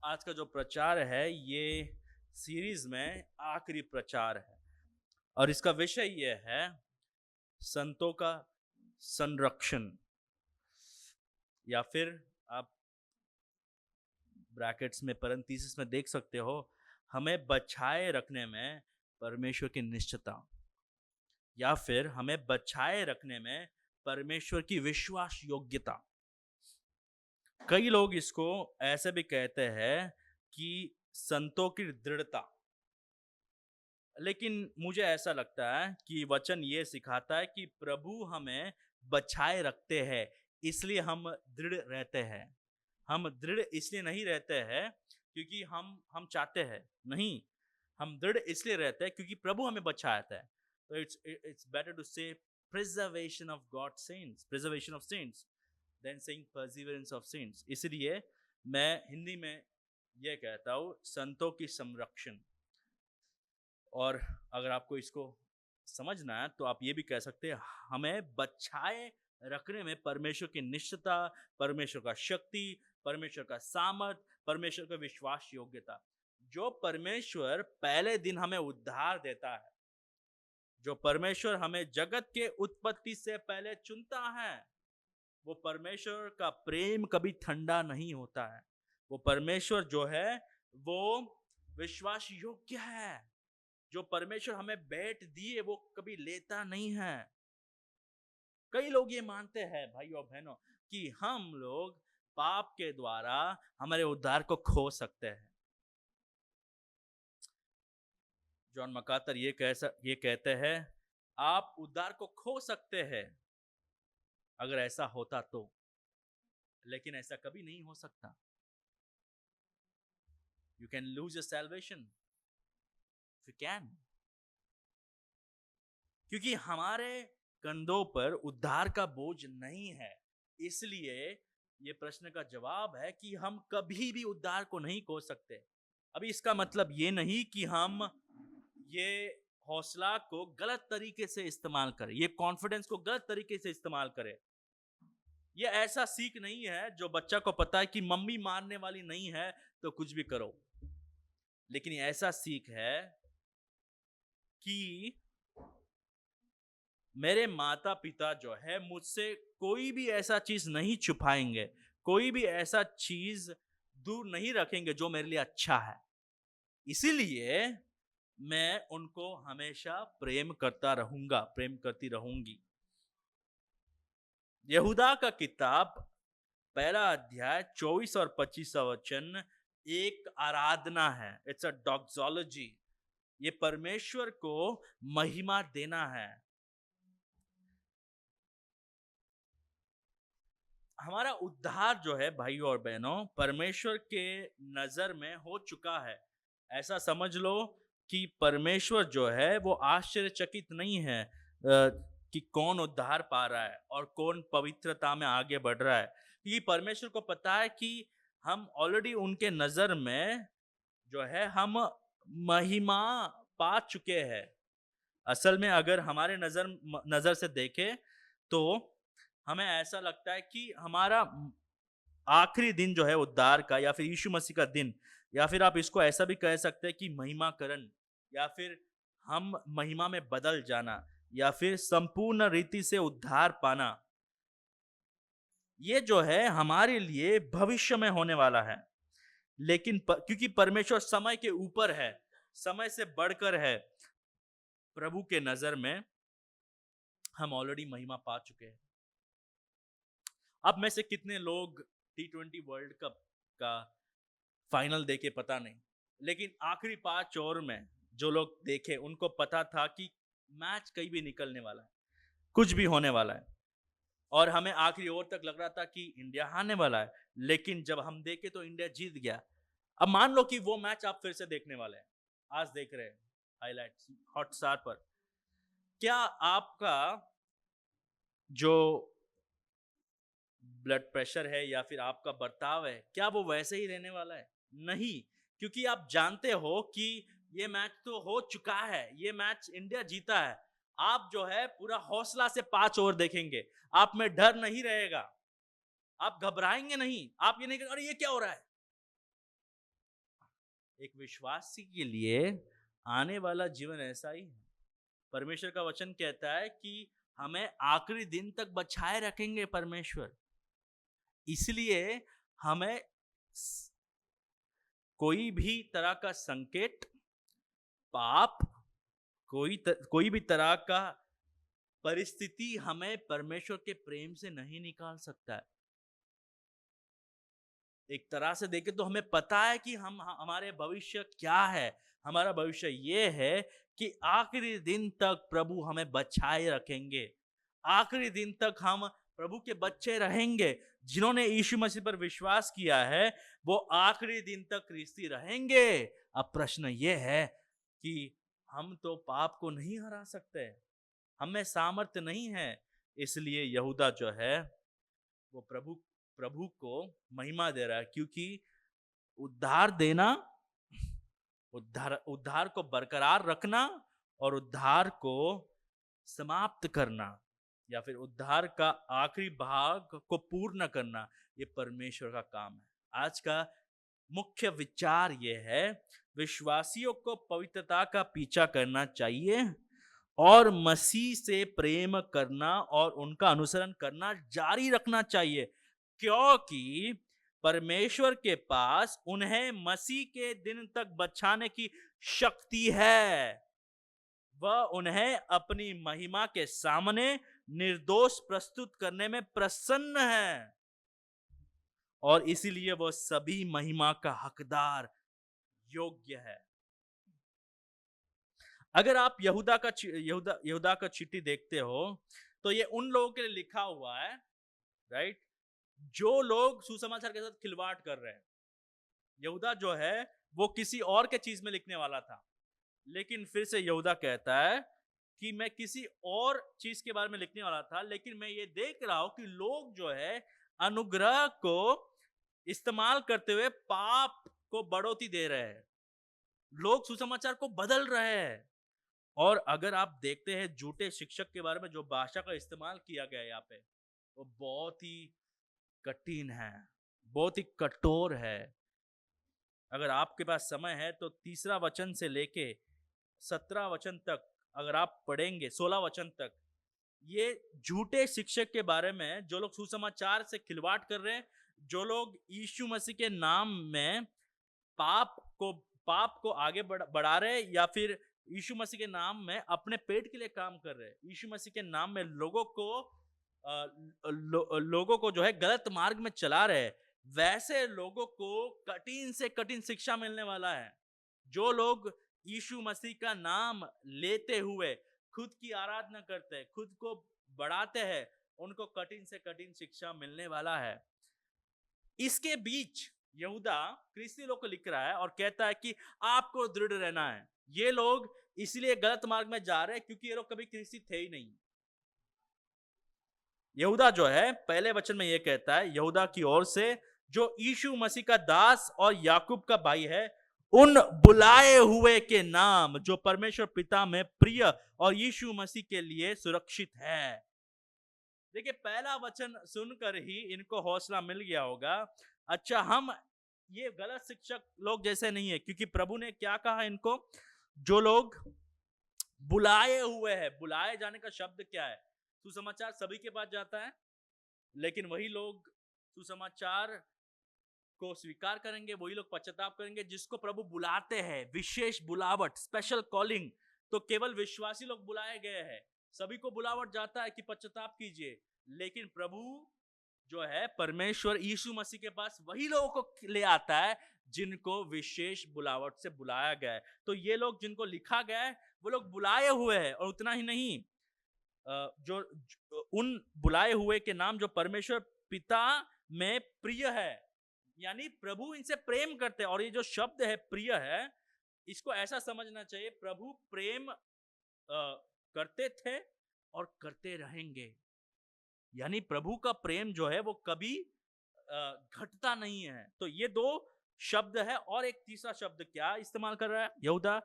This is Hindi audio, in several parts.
आज का जो प्रचार है ये सीरीज में आखिरी प्रचार है और इसका विषय ये है संतों का संरक्षण, या फिर आप ब्रैकेट्स में पैरेंथेसिस में देख सकते हो, हमें बचाए रखने में परमेश्वर की निश्चयता, या फिर हमें बचाए रखने में परमेश्वर की विश्वास योग्यता। कई लोग इसको ऐसे भी कहते हैं कि संतों की दृढ़ता, लेकिन मुझे ऐसा लगता है कि वचन ये सिखाता है कि प्रभु हमें बचाए रखते हैं, इसलिए हम दृढ़ रहते हैं। हम दृढ़ इसलिए नहीं रहते हैं क्योंकि हम चाहते हैं, नहीं, हम दृढ़ इसलिए रहते हैं क्योंकि प्रभु हमें बचाता है। तो it's better to say preservation of God saints, preservation of saints than saying perseverance of saints. इसलिए मैं हिंदी में यह कहता हूँ संतों की संरक्षण। और अगर आपको इसको समझना है तो आप ये भी कह सकते हैं हमें बचाए रखने में परमेश्वर की निश्चयता, परमेश्वर का शक्ति, परमेश्वर का सामर्थ, परमेश्वर का विश्वास योग्यता। जो परमेश्वर पहले दिन हमें उद्धार देता है, जो परमेश्वर हमें जगत के उत्पत्ति से पहले चुनता है, वो परमेश्वर का प्रेम कभी ठंडा नहीं होता है। वो परमेश्वर जो है वो विश्वास योग्य है। जो परमेश्वर हमें भेंट दिए वो कभी लेता नहीं है। कई लोग ये मानते हैं भाई और बहनों कि हम लोग पाप के द्वारा हमारे उद्धार को खो सकते हैं। जॉन मकातर ये कहते हैं आप उद्धार को खो सकते हैं अगर ऐसा होता तो, लेकिन ऐसा कभी नहीं हो सकता। You can lose your salvation if you can, क्योंकि हमारे कंधों पर उद्धार का बोझ नहीं है। इसलिए ये प्रश्न का जवाब है कि हम कभी भी उद्धार को नहीं खो सकते। अभी इसका मतलब ये नहीं कि हम ये हौसला को गलत तरीके से इस्तेमाल करें, ये कॉन्फिडेंस को गलत तरीके से इस्तेमाल करें। ये ऐसा सीख नहीं है जो बच्चा को पता है कि मम्मी मारने वाली नहीं है तो कुछ भी करो, लेकिन ये ऐसा सीख है कि मेरे माता पिता जो है मुझसे कोई भी ऐसा चीज नहीं छुपाएंगे, कोई भी ऐसा चीज दूर नहीं रखेंगे जो मेरे लिए अच्छा है। इसीलिए मैं उनको हमेशा प्रेम करता रहूंगा, प्रेम करती रहूंगी। यहूदा का किताब पहला अध्याय 24 और 25 वचन एक आराधना है। It's a doxology. ये परमेश्वर को महिमा देना है। हमारा उद्धार जो है भाई और बहनों परमेश्वर के नजर में हो चुका है। ऐसा समझ लो कि परमेश्वर जो है वो आश्चर्यचकित नहीं है कि कौन उद्धार पा रहा है और कौन पवित्रता में आगे बढ़ रहा है, क्योंकि परमेश्वर को पता है कि हम ऑलरेडी उनके नजर में जो है हम महिमा पा चुके हैं। असल में अगर हमारे नजर से देखें तो हमें ऐसा लगता है कि हमारा आखिरी दिन जो है उद्धार का, या फिर यीशु मसीह का दिन, या फिर आप इसको ऐसा भी कह सकते हैं कि महिमाकरण, या फिर हम महिमा में बदल जाना, या फिर संपूर्ण रीति से उद्धार पाना, ये जो है हमारे लिए भविष्य में होने वाला है। लेकिन क्योंकि परमेश्वर समय के ऊपर है, समय से बढ़कर है, प्रभु के नजर में हम ऑलरेडी महिमा पा चुके हैं। अब में से कितने लोग T20 वर्ल्ड कप का फाइनल देखे पता नहीं, लेकिन आखिरी 5 ओवर में जो लोग देखे उनको पता था कि मैच कहीं भी निकलने वाला है, कुछ भी होने वाला है, और हमें आखिरी ओवर तक लग रहा था कि इंडिया हारने वाला है, लेकिन जब हम देखे तो इंडिया जीत गया। अब मान लो कि वो मैच आप फिर से देखने वाले हैं, आज देख रहे हैं हाइलाइट्स हॉटस्टार पर। क्या आपका जो ब्लड प्रेशर है या फिर आपका बर्ताव है, क्या वो वैसे ही रहने वाला है? नहीं, क्योंकि आप जानते हो कि ये मैच तो हो चुका है, ये मैच इंडिया जीता है। आप जो है पूरा हौसला से 5 ओवर देखेंगे, आप में डर नहीं रहेगा, आप घबराएंगे नहीं, आप ये नहीं कहेंगे अरे ये क्या हो रहा है, एक विश्वासी के लिए आने वाला जीवन ऐसा ही है। परमेश्वर का वचन कहता है कि हमें आखिरी दिन तक बचाए रखेंगे परमेश्वर। इसलिए हमें कोई भी तरह का संकेत, पाप, कोई भी तरह का परिस्थिति हमें परमेश्वर के प्रेम से नहीं निकाल सकता है। एक तरह से देखें तो हमें पता है कि हमारे भविष्य क्या है। हमारा भविष्य ये है कि आखिरी दिन तक प्रभु हमें बचाए रखेंगे। आखिरी दिन तक हम प्रभु के बच्चे रहेंगे। जिन्होंने यीशु मसीह पर विश्वास किया है वो आखिरी दिन तक ख्रिस्ती रहेंगे। अब प्रश्न ये है कि हम तो पाप को नहीं हरा सकते, हमें सामर्थ्य नहीं है। इसलिए यहूदा जो है वो प्रभु को महिमा दे रहा है, क्योंकि उद्धार देना, उद्धार को बरकरार रखना और उद्धार को समाप्त करना या फिर उद्धार का आखिरी भाग को पूर्ण करना, ये परमेश्वर का काम है। आज का मुख्य विचार ये है, विश्वासियों को पवित्रता का पीछा करना चाहिए और मसीह से प्रेम करना और उनका अनुसरण करना जारी रखना चाहिए, क्योंकि परमेश्वर के पास उन्हें मसीह के दिन तक बचाने की शक्ति है। वह उन्हें अपनी महिमा के सामने निर्दोष प्रस्तुत करने में प्रसन्न है और इसीलिए वह सभी महिमा का हकदार योग्य है। अगर आप यहूदा का चिट्ठी देखते हो तो ये उन लोगों के लिए लिखा हुआ है, राइट, जो लोग सुसमाचार के साथ खिलवाड़ कर रहे हैं। यहूदा जो है वो किसी और के चीज में लिखने वाला था, लेकिन फिर से यहूदा कहता है कि मैं किसी और चीज के बारे में लिखने वाला था, लेकिन मैं ये देख रहा हूं कि लोग जो है अनुग्रह को इस्तेमाल करते हुए पाप को बढ़ोतरी दे रहे हैं। लोग सुसमाचार को बदल रहे हैं। और अगर आप देखते हैं झूठे शिक्षक के बारे में जो भाषा का इस्तेमाल किया गया यहाँ पे, वो बहुत ही कठिन है, बहुत ही कठोर है। अगर आपके पास समय है तो 3 वचन से लेके 17 वचन तक अगर आप पढ़ेंगे, 16 वचन तक, ये झूठे शिक्षक के बारे में, जो लोग सुसमाचार से खिलवाड़ कर रहे हैं, जो लोग यीशु मसीह के नाम में पाप को आगे बढ़ा रहे हैं या फिर यीशु मसीह के नाम में अपने पेट के लिए काम कर रहे हैं, यीशु मसीह के नाम में लोगों को जो है गलत मार्ग में चला रहे हैं, वैसे लोगों को कठिन से कठिन शिक्षा मिलने वाला है। जो लोग यीशु मसीह का नाम लेते हुए खुद की आराधना करते हैं, खुद को बढ़ाते हैं, उनको कठिन से कठिन शिक्षा मिलने वाला है। इसके बीच यहूदा ख्रिस्ती लोग को लिख रहा है और कहता है कि आपको दृढ़ रहना है। ये लोग इसलिए गलत मार्ग में जा रहे हैं क्योंकि ये लोग कभी ख्रिस्ती थे ही नहीं। यहूदा जो है पहले वचन में ये कहता है, यहूदा की ओर से जो यीशु मसीह का दास और याकूब का भाई है, उन बुलाए हुए के नाम जो परमेश्वर पिता में प्रिय और यीशु मसीह के लिए सुरक्षित है। देखिए, पहला वचन सुनकर ही इनको हौसला मिल गया होगा, अच्छा हम ये गलत शिक्षक लोग जैसे नहीं है, क्योंकि प्रभु ने क्या कहा इनको, जो लोग बुलाए हुए हैं। बुलाए जाने का शब्द क्या है? सुसमाचार सभी के पास जाता है, लेकिन वही लोग सुसमाचार को स्वीकार करेंगे, वही लोग पश्चाताप करेंगे जिसको प्रभु बुलाते हैं। विशेष बुलावट, स्पेशल कॉलिंग, तो केवल विश्वासी लोग बुलाए गए हैं। सभी को बुलावट जाता है कि पश्चाताप कीजिए, लेकिन प्रभु जो है परमेश्वर यीशु मसीह के पास वही लोगों को ले आता है जिनको विशेष बुलावट से बुलाया गया है। तो ये लोग जिनको लिखा गया है वो लोग बुलाए हुए हैं, और उतना ही नहीं, जो उन बुलाए हुए के नाम जो परमेश्वर पिता में प्रिय है, यानी प्रभु इनसे प्रेम करते हैं। और ये जो शब्द है प्रिय है, इसको ऐसा समझना चाहिए, प्रभु प्रेम करते थे और करते रहेंगे। यानी प्रभु का प्रेम जो है वो कभी घटता नहीं है। तो ये दो शब्द है, और एक तीसरा शब्द क्या इस्तेमाल कर रहा है यहूदा,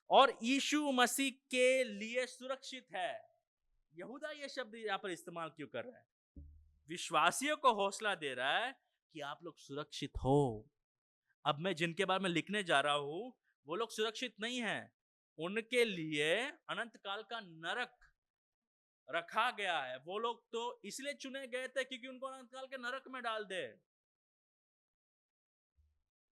और यीशु मसीह के लिए सुरक्षित है। यहूदा ये शब्द यहाँ पर इस्तेमाल क्यों कर रहा है? विश्वासियों को हौसला दे रहा है कि आप लोग सुरक्षित हो, अब मैं जिनके बारे में लिखने जा रहा हूं वो लोग सुरक्षित नहीं हैं। उनके लिए अनंत काल का नरक रखा गया है। वो लोग तो इसलिए चुने गए थे क्योंकि उनको अनंत काल के नरक में डाल दे।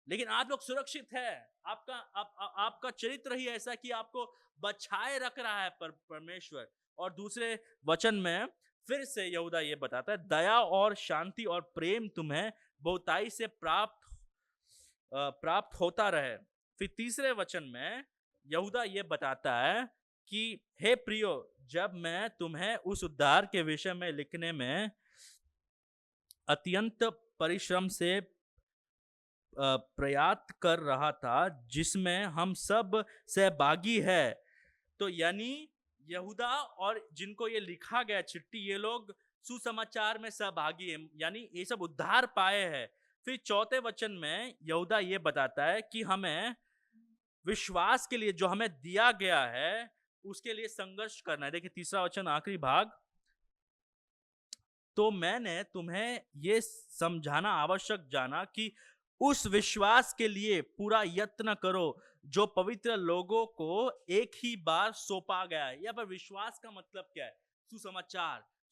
लेकिन आप लोग सुरक्षित है। आपका चरित्र ही ऐसा कि आपको बचाए रख रहा है परमेश्वर। और दूसरे वचन में फिर से यहूदा ये बताता है, दया और शांति और प्रेम तुम्हें बहुताई से प्राप्त होता रहे। फिर तीसरे वचन में यहूदा ये बताता है कि हे प्रियो, जब मैं तुम्हें उस उद्धार के विषय में लिखने में अत्यंत परिश्रम से प्रयास कर रहा था जिसमें हम सब सहभागी है। तो यानी यहूदा और जिनको ये लिखा गया चिट्ठी, ये लोग सुसमाचार में सहभागी है, यानी ये सब उद्धार पाए हैं। फिर चौथे वचन में यहूदा ये बताता है कि हमें विश्वास के लिए जो हमें दिया गया है उसके लिए संघर्ष करना है। देखिए तीसरा वचन आखिरी भाग, तो मैंने तुम्हें ये समझाना आवश्यक जाना कि उस विश्वास के लिए पूरा यत्न करो जो पवित्र लोगों को एक ही बार सौंपा गया है। यहाँ पर विश्वास का मतलब क्या है?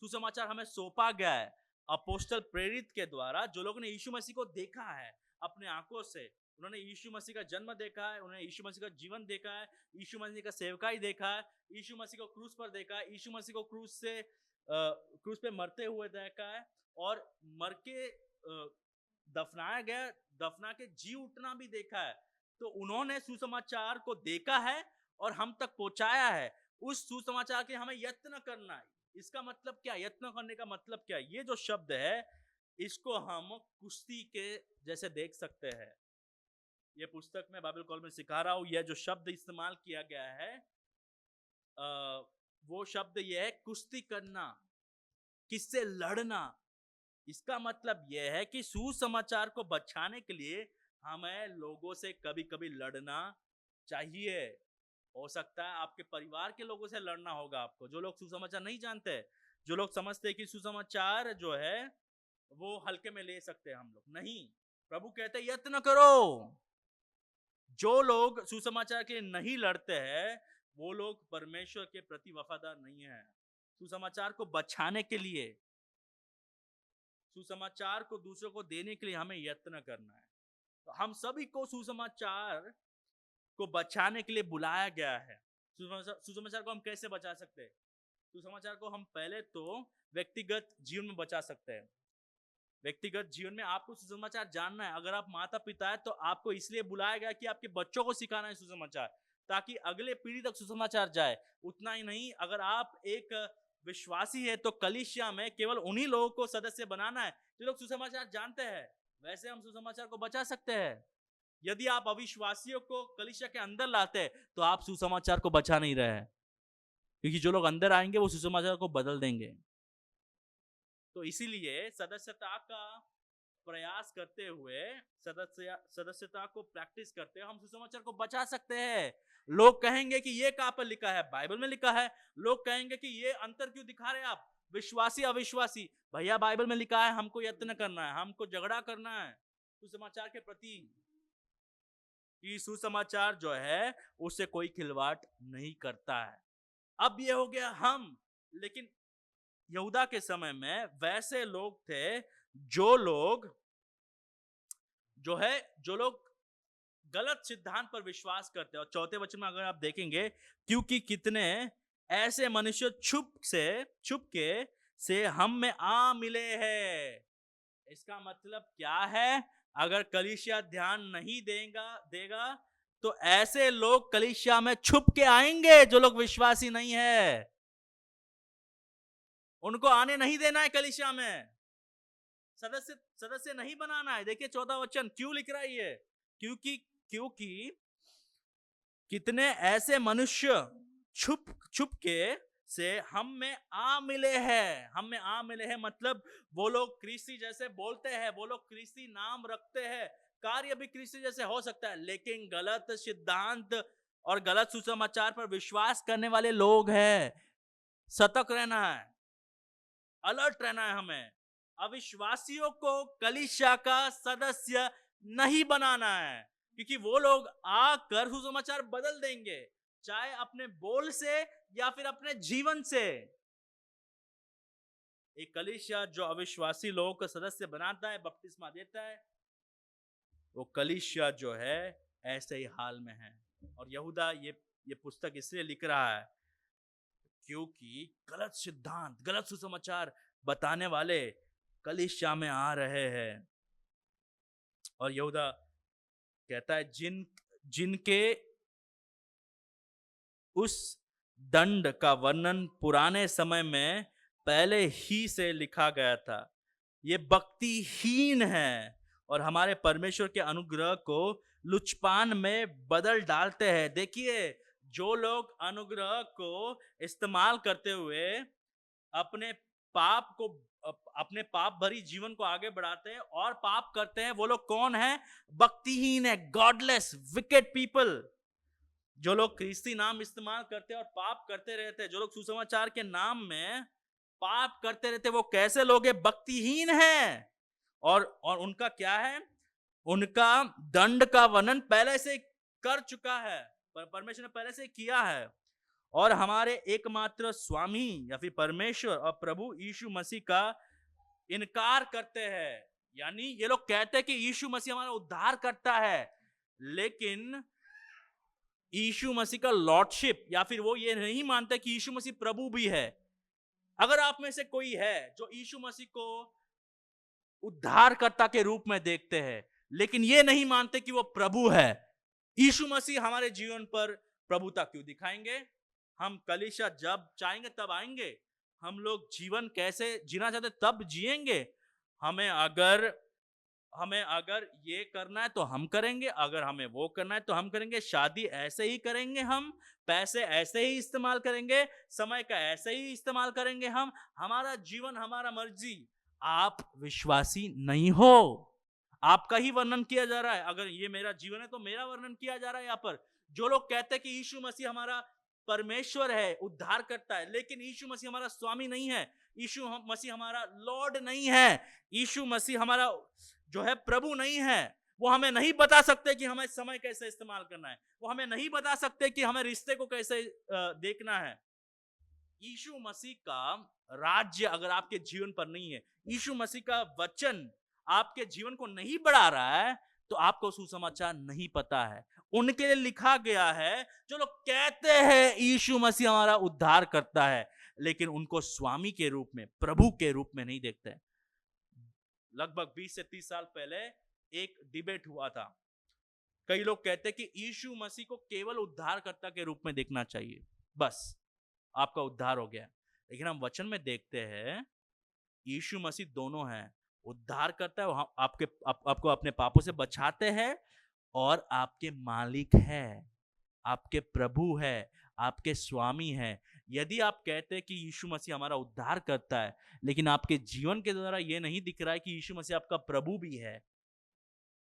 सुसमाचार हमें सौंपा गया है अपोस्तल प्रेरित के द्वारा, जो लोगों ने यीशु मसीह को देखा है अपने आंखों से। उन्होंने यीशु मसीह का जन्म देखा है, उन्होंने यीशु मसीह का जीवन देखा है, यीशु मसीह का सेवकाई देखा है, यीशु मसीह को क्रूस पर देखा है, यीशु मसीह को क्रूस पे मरते हुए देखा है, और मर के दफनाया गया, दफना के जी उठना भी देखा है। तो उन्होंने सुसमाचार को देखा है और हम तक पहुंचाया है। उस सुसमाचार के हमें यत्न करना है। इसका मतलब क्या? यत्न करने का मतलब क्या? ये जो शब्द है इसको हम कुश्ती के जैसे देख सकते हैं। ये पुस्तक में बाइबल कॉलेज में सिखा रहा हूं। यह जो शब्द इस्तेमाल किया गया है वो शब्द यह है कुश्ती करना, किससे लड़ना। इसका मतलब यह है कि सुसमाचार को बचाने के लिए हमें लोगों से कभी कभी लड़ना चाहिए। हो सकता है आपके परिवार के लोगों से लड़ना होगा आपको, जो लोग सुसमाचार नहीं जानते, जो लोग समझते हैं कि सुसमाचार जो है वो हल्के में ले सकते हैं हम लोग। नहीं, प्रभु कहते हैं यत्न करो। जो लोग सुसमाचार के लिए नहीं लड़ते हैं वो लोग परमेश्वर के प्रति वफादार नहीं है। सुसमाचार को बचाने के लिए, सुसमाचार को दूसरों को देने के लिए हमें यत्न करना है। तो हम सभी को सुसमाचार को बचाने के लिए बुलाया गया है। सुसमाचार को हम कैसे बचा सकते हैं? सुसमाचार को हम पहले तो व्यक्तिगत जीवन में बचा सकते हैं। व्यक्तिगत जीवन में आपको सुसमाचार जानना है। अगर आप माता पिता है तो आपको इसलिए बुलाया गया कि आपके बच्चों को सिखाना है सुसमाचार, ताकि अगले पीढ़ी तक सुसमाचार जाए। उतना ही नहीं, अगर आप एक विश्वासी है तो कलीसिया में केवल उन्हीं लोगों को सदस्य बनाना है जो लोग सुसमाचार जानते हैं। वैसे हम सुसमाचार को बचा सकते हैं। यदि आप अविश्वासियों को कलीसिया के अंदर लाते हैं तो आप सुसमाचार को बचा नहीं रहे हैं, क्योंकि जो लोग अंदर आएंगे वो सुसमाचार को बदल देंगे। तो इसीलिए सदस्यता का प्रयास करते हुए, सदस्यता को प्रैक्टिस करते हुए हम सुसमाचार को बचा सकते हैं। लोग कहेंगे कि ये कहां पर लिखा है? बाइबल में लिखा है। लोग कहेंगे कि ये अंतर क्यों दिखा रहे हैं आप, विश्वासी अविश्वासी? भैया बाइबल में लिखा है हमको यत्न करना है, हमको झगड़ा करना है सुसमाचार के प्रति। कि सुसमाचार जो है उससे कोई खिलवाड़ नहीं करता है। अब ये हो गया हम। लेकिन यहूदा के समय में वैसे लोग थे जो लोग गलत सिद्धांत पर विश्वास करते हैं। और चौथे वचन में अगर आप देखेंगे, क्योंकि कितने ऐसे मनुष्य छुप के से हम में आ मिले हैं। इसका मतलब क्या है? अगर कलीसिया ध्यान नहीं देगा तो ऐसे लोग कलीसिया में छुप के आएंगे जो लोग विश्वासी नहीं है। उनको आने नहीं देना है कलीसिया में, सदस्य नहीं बनाना है। देखिए 14 वचन क्यों लिख रहा है ये? क्योंकि कितने ऐसे मनुष्य छुप के से हम में आ मिले हैं। हम में आ मिले हैं मतलब वो लोग क्रिस्ती जैसे बोलते हैं, वो लोग क्रिस्ती नाम रखते हैं, कार्य भी क्रिस्ती जैसे हो सकता है, लेकिन गलत सिद्धांत और गलत सुसमाचार पर विश्वास करने वाले लोग हैं। सतर्क रहना है, अलर्ट रहना है हमें। अविश्वासियों को कलीसिया का सदस्य नहीं बनाना है, क्योंकि वो लोग आकर सुसमाचार बदल देंगे, चाहे अपने बोल से या फिर अपने जीवन से। एक कलीसिया जो अविश्वासी लोगों का सदस्य बनाता है, बपतिस्मा देता है, वो कलीसिया जो है ऐसे ही हाल में है। और यहूदा ये पुस्तक इसलिए लिख रहा है क्योंकि गलत सिद्धांत, गलत सुसमाचार बताने वाले कलीसिया में आ रहे हैं। और यहूदा कहता है जिनके उस दंड का वर्णन पुराने समय में पहले ही से लिखा गया था, ये भक्तिहीन है और हमारे परमेश्वर के अनुग्रह को लुचपान में बदल डालते हैं। देखिए, जो लोग अनुग्रह को इस्तेमाल करते हुए अपने पाप को अपने पाप भरी जीवन को आगे बढ़ाते हैं और पाप करते हैं, वो लोग कौन है? भक्तिहीन है, गॉडलेस, विकेड पीपल। जो लोग ख्रिस्ती नाम इस्तेमाल करते हैं और पाप करते रहते हैं, जो लोग सुसमाचार के नाम में पाप करते रहते हैं, वो कैसे लोग हैं? भक्तिहीन हैं। और उनका क्या है? उनका दंड का वर्णन पहले से कर चुका है, परमेश्वर ने पहले से किया है। और हमारे एकमात्र स्वामी या फिर परमेश्वर और प्रभु यीशु मसीह का इनकार करते हैं। यानी ये लोग कहते हैं कि यीशु मसीह हमारा उद्धार करता है, लेकिन यीशु मसीह का लॉर्डशिप, या फिर वो ये नहीं मानते कि यीशु मसीह प्रभु भी है। अगर आप में से कोई है जो यीशु मसीह को उद्धारकर्ता के रूप में देखते हैं, लेकिन ये नहीं मानते कि वो प्रभु है, यीशु मसीह हमारे जीवन पर प्रभुता क्यों दिखाएंगे? हम कलीसिया जब चाहेंगे तब आएंगे, हम लोग जीवन कैसे जीना चाहते तब जिएंगे। हमें अगर ये करना है तो हम करेंगे, अगर हमें वो करना है तो हम करेंगे, शादी ऐसे ही करेंगे, हम पैसे ऐसे ही इस्तेमाल करेंगे, समय का ऐसे ही इस्तेमाल करेंगे, हम हमारा जीवन हमारा मर्जी। आप विश्वासी नहीं हो, आपका ही वर्णन किया जा रहा है। अगर ये मेरा जीवन है तो मेरा वर्णन किया जा रहा है यहाँ पर। जो लोग कहते हैं कि यीशु मसीह हमारा परमेश्वर है, उद्धार करता है, लेकिन यीशु मसीह हमारा स्वामी नहीं है, यीशु मसीह हमारा लॉर्ड नहीं है, यीशु मसीह हमारा जो है प्रभु नहीं है, वो हमें नहीं बता सकते कि हमें समय कैसे इस्तेमाल करना है, वो हमें नहीं बता सकते कि हमें रिश्ते को कैसे देखना है। यीशु मसीह का राज्य अगर आपके जीवन पर नहीं है, यीशु मसीह का वचन आपके जीवन को नहीं बढ़ा रहा है, तो आपको सुसमाचार नहीं पता है। उनके लिए लिखा गया है जो लोग कहते हैं यीशु मसीह हमारा उद्धार करता है, लेकिन उनको स्वामी के रूप में, प्रभु के रूप में नहीं देखते। लगभग 20 से 30 साल पहले एक डिबेट हुआ था। कई लोग कहते हैं कि यीशु मसीह को केवल उद्धारकर्ता के रूप में देखना चाहिए, बस आपका उद्धार हो गया। लेकिन हम वचन में देखते हैं यीशु मसीह दोनों हैं, उद्धार करता है, आपको अपने पापों से बचाते हैं, और आपके मालिक है, आपके प्रभु है, आपके स्वामी है। यदि आप कहते हैं कि यीशु मसीह हमारा उद्धार करता है, लेकिन आपके जीवन के द्वारा यह नहीं दिख रहा है कि यीशु मसीह आपका प्रभु भी है,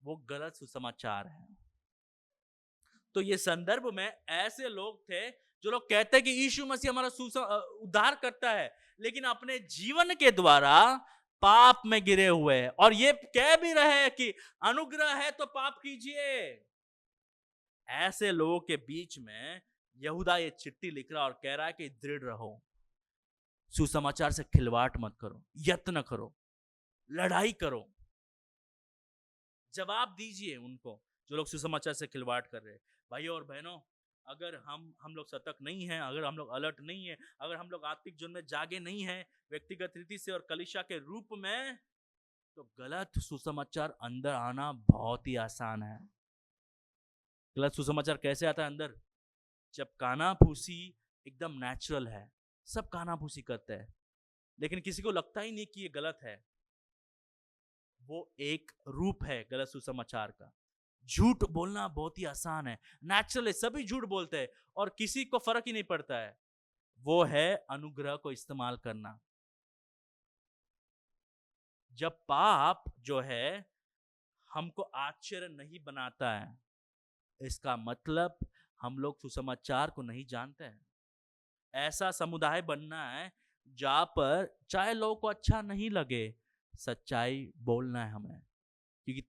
वो गलत सुसमाचार है। तो ये संदर्भ में ऐसे लोग थे जो लोग कहते हैं कि यीशु मसीह हमारा उद्धार करता है, लेकिन अपने जीवन के द्वारा पाप में गिरे हुए हैं, और ये कह भी रहे हैं कि अनुग्रह है तो पाप कीजिए। ऐसे लोगों के बीच में यहूदा ये चिट्ठी लिख रहा और कह रहा है कि दृढ़ रहो, सुसमाचार से खिलवाड़ मत करो, यत्न करो, लड़ाई करो, जवाब दीजिए उनको जो लोग सुसमाचार से खिलवाड़ कर रहे हैं। भाइयों और बहनों, अगर हम लोग सतर्क नहीं हैं, अगर हम लोग अलर्ट नहीं हैं, अगर हम लोग आत्मिक जीवन में जागे नहीं हैं व्यक्तिगत रीति से और कलीसिया के रूप में, तो गलत सुसमाचार अंदर आना बहुत ही आसान है। गलत सुसमाचार कैसे आता है अंदर? जब कानाफूसी एकदम नेचुरल है, सब कानाफूसी करते हैं, लेकिन किसी को लगता ही नहीं कि ये गलत है। वो एक रूप है गलत सुसमाचार का। झूठ बोलना बहुत ही आसान है, नेचुरल है, सभी झूठ बोलते हैं और किसी को फर्क ही नहीं पड़ता है। वो है अनुग्रह को इस्तेमाल करना। जब पाप जो है हमको आश्चर्य नहीं बनाता है, इसका मतलब हम लोग सुसमाचार को नहीं जानते हैं। ऐसा समुदाय बनना है जहां पर चाहे लोगों को अच्छा नहीं लगे, सच्चाई बोलना है हमें, क्योंकि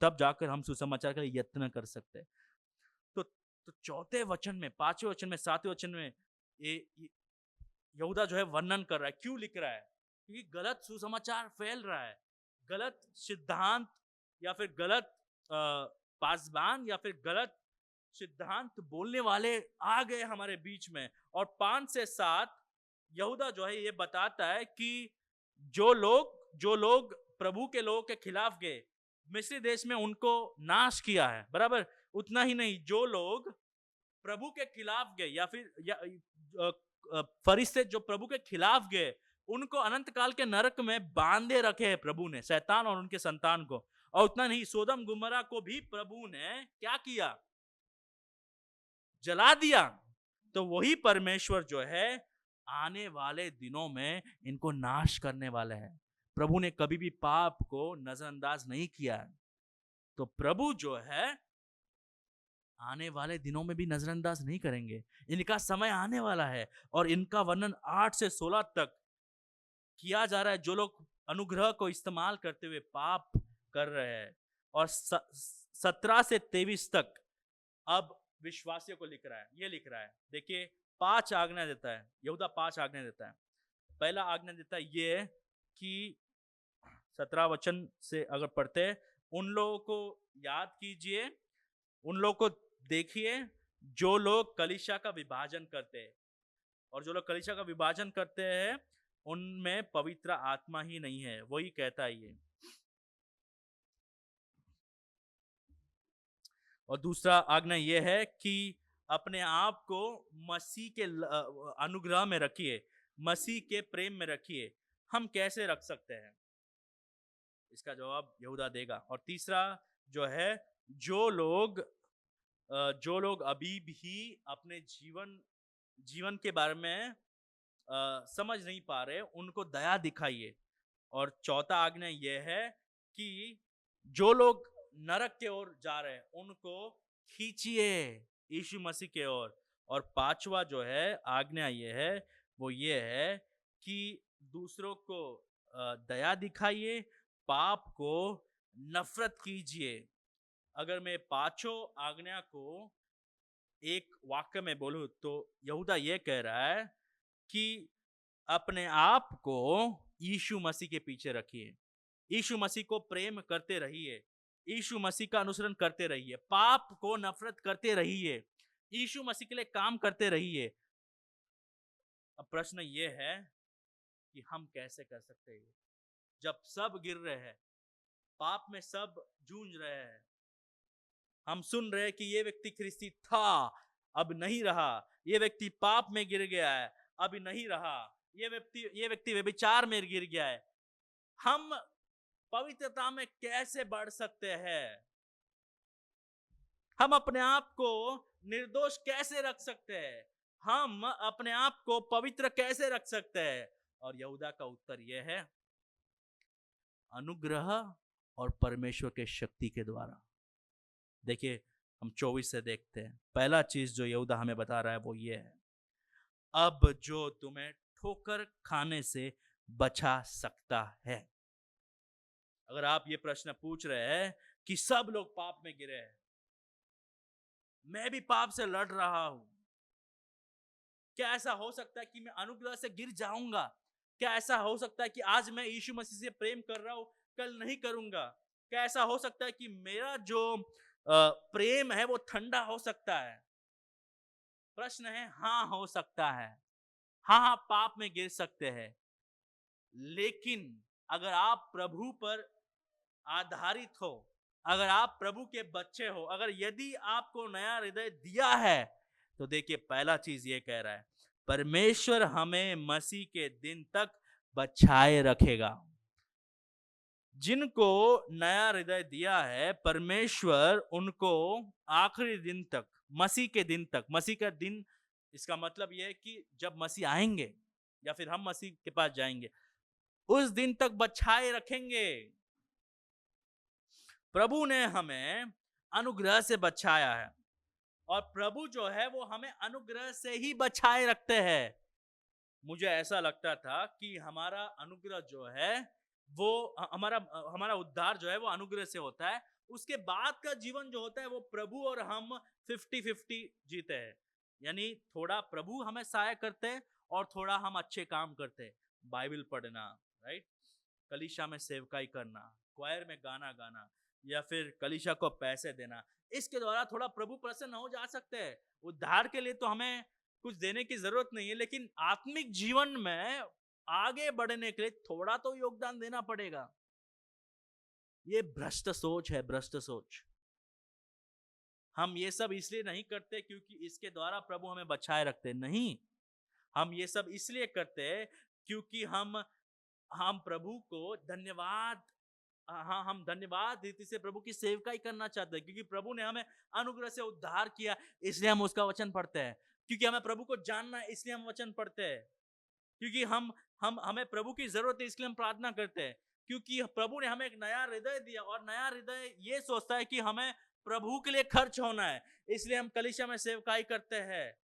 तब जाकर हम सुसमाचार का यत्न कर सकते हैं। तो चौथे वचन में, पांचवें वचन में, सातवें वचन में ये यहूदा जो है वर्णन कर रहा है। क्यों लिख रहा है? क्योंकि गलत सुसमाचार फैल रहा है, गलत सिद्धांत या फिर गलत पासबान या फिर गलत सिद्धांत बोलने वाले आ गए हमारे बीच में। और 5 से 7 यहूदा जो है ये बताता है कि जो लोग प्रभु के लोगों के खिलाफ गए, मिस्री देश में उनको नाश किया है। बराबर, उतना ही नहीं, जो लोग प्रभु के खिलाफ गए या फिर फरिश्ते जो प्रभु के खिलाफ गए, उनको अनंत काल के नरक में बांधे रखे हैं प्रभु ने, शैतान और उनके संतान को। और उतना नहीं, सोदम गुमरा को भी प्रभु ने क्या किया? जला दिया। तो वही परमेश्वर जो है आने वाले दिनों में इनको नाश करने वाले हैं। प्रभु ने कभी भी पाप को नजरअंदाज नहीं किया। तो प्रभु जो है आने वाले दिनों में भी नजरअंदाज नहीं करेंगे। इनका समय आने वाला है और इनका वर्णन 8 से 16 तक किया जा रहा है। जो लोग अनुग्रह को इस्तेमाल करते हुए पाप कर रहे हैं। और 17 से 23 तक अब विश्वासियों को लिख रहा है। ये लिख रहा है, देखिए 5 आज्ञा देता है यहूदा, 5 आज्ञा देता है। पहला आज्ञा देता है ये कि 17 वचन से अगर पढ़ते हैं, उन लोगों को याद कीजिए, उन लोगों को देखिए जो लोग कलीसिया का विभाजन करते हैं। और जो लोग कलीसिया का विभाजन करते हैं उनमें पवित्र आत्मा ही नहीं है। वही कहता है ये। और दूसरा आज्ञा यह है कि अपने आप को मसीह के अनुग्रह में रखिए, मसीह के प्रेम में रखिए। हम कैसे रख सकते हैं? इसका जवाब यहूदा देगा। और तीसरा जो है, जो लोग अभी भी अपने जीवन के बारे में समझ नहीं पा रहे, उनको दया दिखाइए। और चौथा आज्ञा यह है कि जो लोग नरक के ओर जा रहे हैं उनको खींचिए यीशु मसीह के ओर। और पांचवा जो है आज्ञा ये है, वो ये है कि दूसरों को दया दिखाइए, पाप को नफरत कीजिए। अगर मैं पांचों आज्ञा को एक वाक्य में बोलूं तो यहूदा ये कह रहा है कि अपने आप को यीशु मसीह के पीछे रखिए, यीशु मसीह को प्रेम करते रहिए, यीशु मसीह का अनुसरण करते रहिए, पाप को नफरत करते रहिए, यीशु मसीह के लिए काम करते रहिए। अब प्रश्न ये है कि हम कैसे कर सकते हैं? जब सब गिर रहे हैं, पाप में सब जूझ रहे हैं, हम सुन रहे हैं कि ये व्यक्ति ख्रिस्ती था, अब नहीं रहा, ये व्यक्ति पाप में गिर गया है, अब नहीं रहा, ये व्यक्ति व्यभिचार में गिर गया है। हम पवित्रता में कैसे बढ़ सकते हैं? हम अपने आप को निर्दोष कैसे रख सकते हैं? हम अपने आप को पवित्र कैसे रख सकते हैं? और यहूदा का उत्तर यह है, अनुग्रह और परमेश्वर के शक्ति के द्वारा। देखिए हम 24 से देखते हैं। पहला चीज जो यहूदा हमें बता रहा है वो ये है, अब जो तुम्हें ठोकर खाने से बचा सकता है। अगर आप ये प्रश्न पूछ रहे हैं कि सब लोग पाप में गिरे हैं, मैं भी पाप से लड़ रहा हूं, क्या ऐसा हो सकता है कि मैं अनुग्रह से गिर जाऊंगा? क्या ऐसा हो सकता है कि आज मैं यीशु मसीह से प्रेम कर रहा हूं, कल नहीं करूंगा? क्या ऐसा हो सकता है कि मेरा जो प्रेम है वो ठंडा हो सकता है? प्रश्न है, हाँ हो सकता है। हाँ पाप में गिर सकते हैं, लेकिन अगर आप प्रभु पर आधारित हो, अगर आप प्रभु के बच्चे हो, अगर यदि आपको नया हृदय दिया है, तो देखिए पहला चीज ये कह रहा है, परमेश्वर हमें मसीह के दिन तक बचाए रखेगा। जिनको नया हृदय दिया है परमेश्वर उनको आखिरी दिन तक, मसीह के दिन तक, मसीह का दिन इसका मतलब यह है कि जब मसीह आएंगे या फिर हम मसीह के पास जाएंगे, उस दिन तक बचाए रखेंगे। प्रभु ने हमें अनुग्रह से बचाया है और प्रभु जो है वो हमें अनुग्रह से ही बचाए रखते हैं। मुझे ऐसा लगता था कि हमारा अनुग्रह जो है वो हमारा हमारा उद्धार जो है वो अनुग्रह से होता है। उसके बाद का जीवन जो होता है वो प्रभु और हम 50-50 जीते हैं। यानी थोड़ा प्रभु हमें सहाय करते हैं और थोड़ा हम अच्छे काम करते हैं। बाइबल पढ़ना, राइट, कलीसिया में सेवकाई करना, क्वायर में गाना गाना, या फिर कलीसिया को पैसे देना, इसके द्वारा थोड़ा प्रभु प्रसन्न हो जा सकते हैं। उद्धार के लिए तो हमें कुछ देने की जरूरत नहीं है, लेकिन आत्मिक जीवन में आगे बढ़ने के लिए थोड़ा तो योगदान देना पड़ेगा। ये भ्रष्ट सोच है, भ्रष्ट सोच। हम ये सब इसलिए नहीं करते क्योंकि इसके द्वारा प्रभु हमें बचाए रखते, नहीं। हम ये सब इसलिए करते हैं क्योंकि हम प्रभु को धन्यवाद, हाँ, हम धन्यवाद रीति से प्रभु की सेवकाई करना चाहते हैं, क्योंकि प्रभु ने हमें अनुग्रह से उद्धार किया, इसलिए हम उसका वचन पढ़ते हैं। क्योंकि हमें प्रभु को जानना है, इसलिए हम वचन पढ़ते हैं। क्योंकि हमें प्रभु की जरूरत है, इसलिए हम प्रार्थना करते हैं। क्योंकि प्रभु ने हमें एक नया हृदय दिया, और नया हृदय ये सोचता है कि हमें प्रभु के लिए खर्च होना है, इसलिए हम कलीसिया में सेवकाई करते हैं।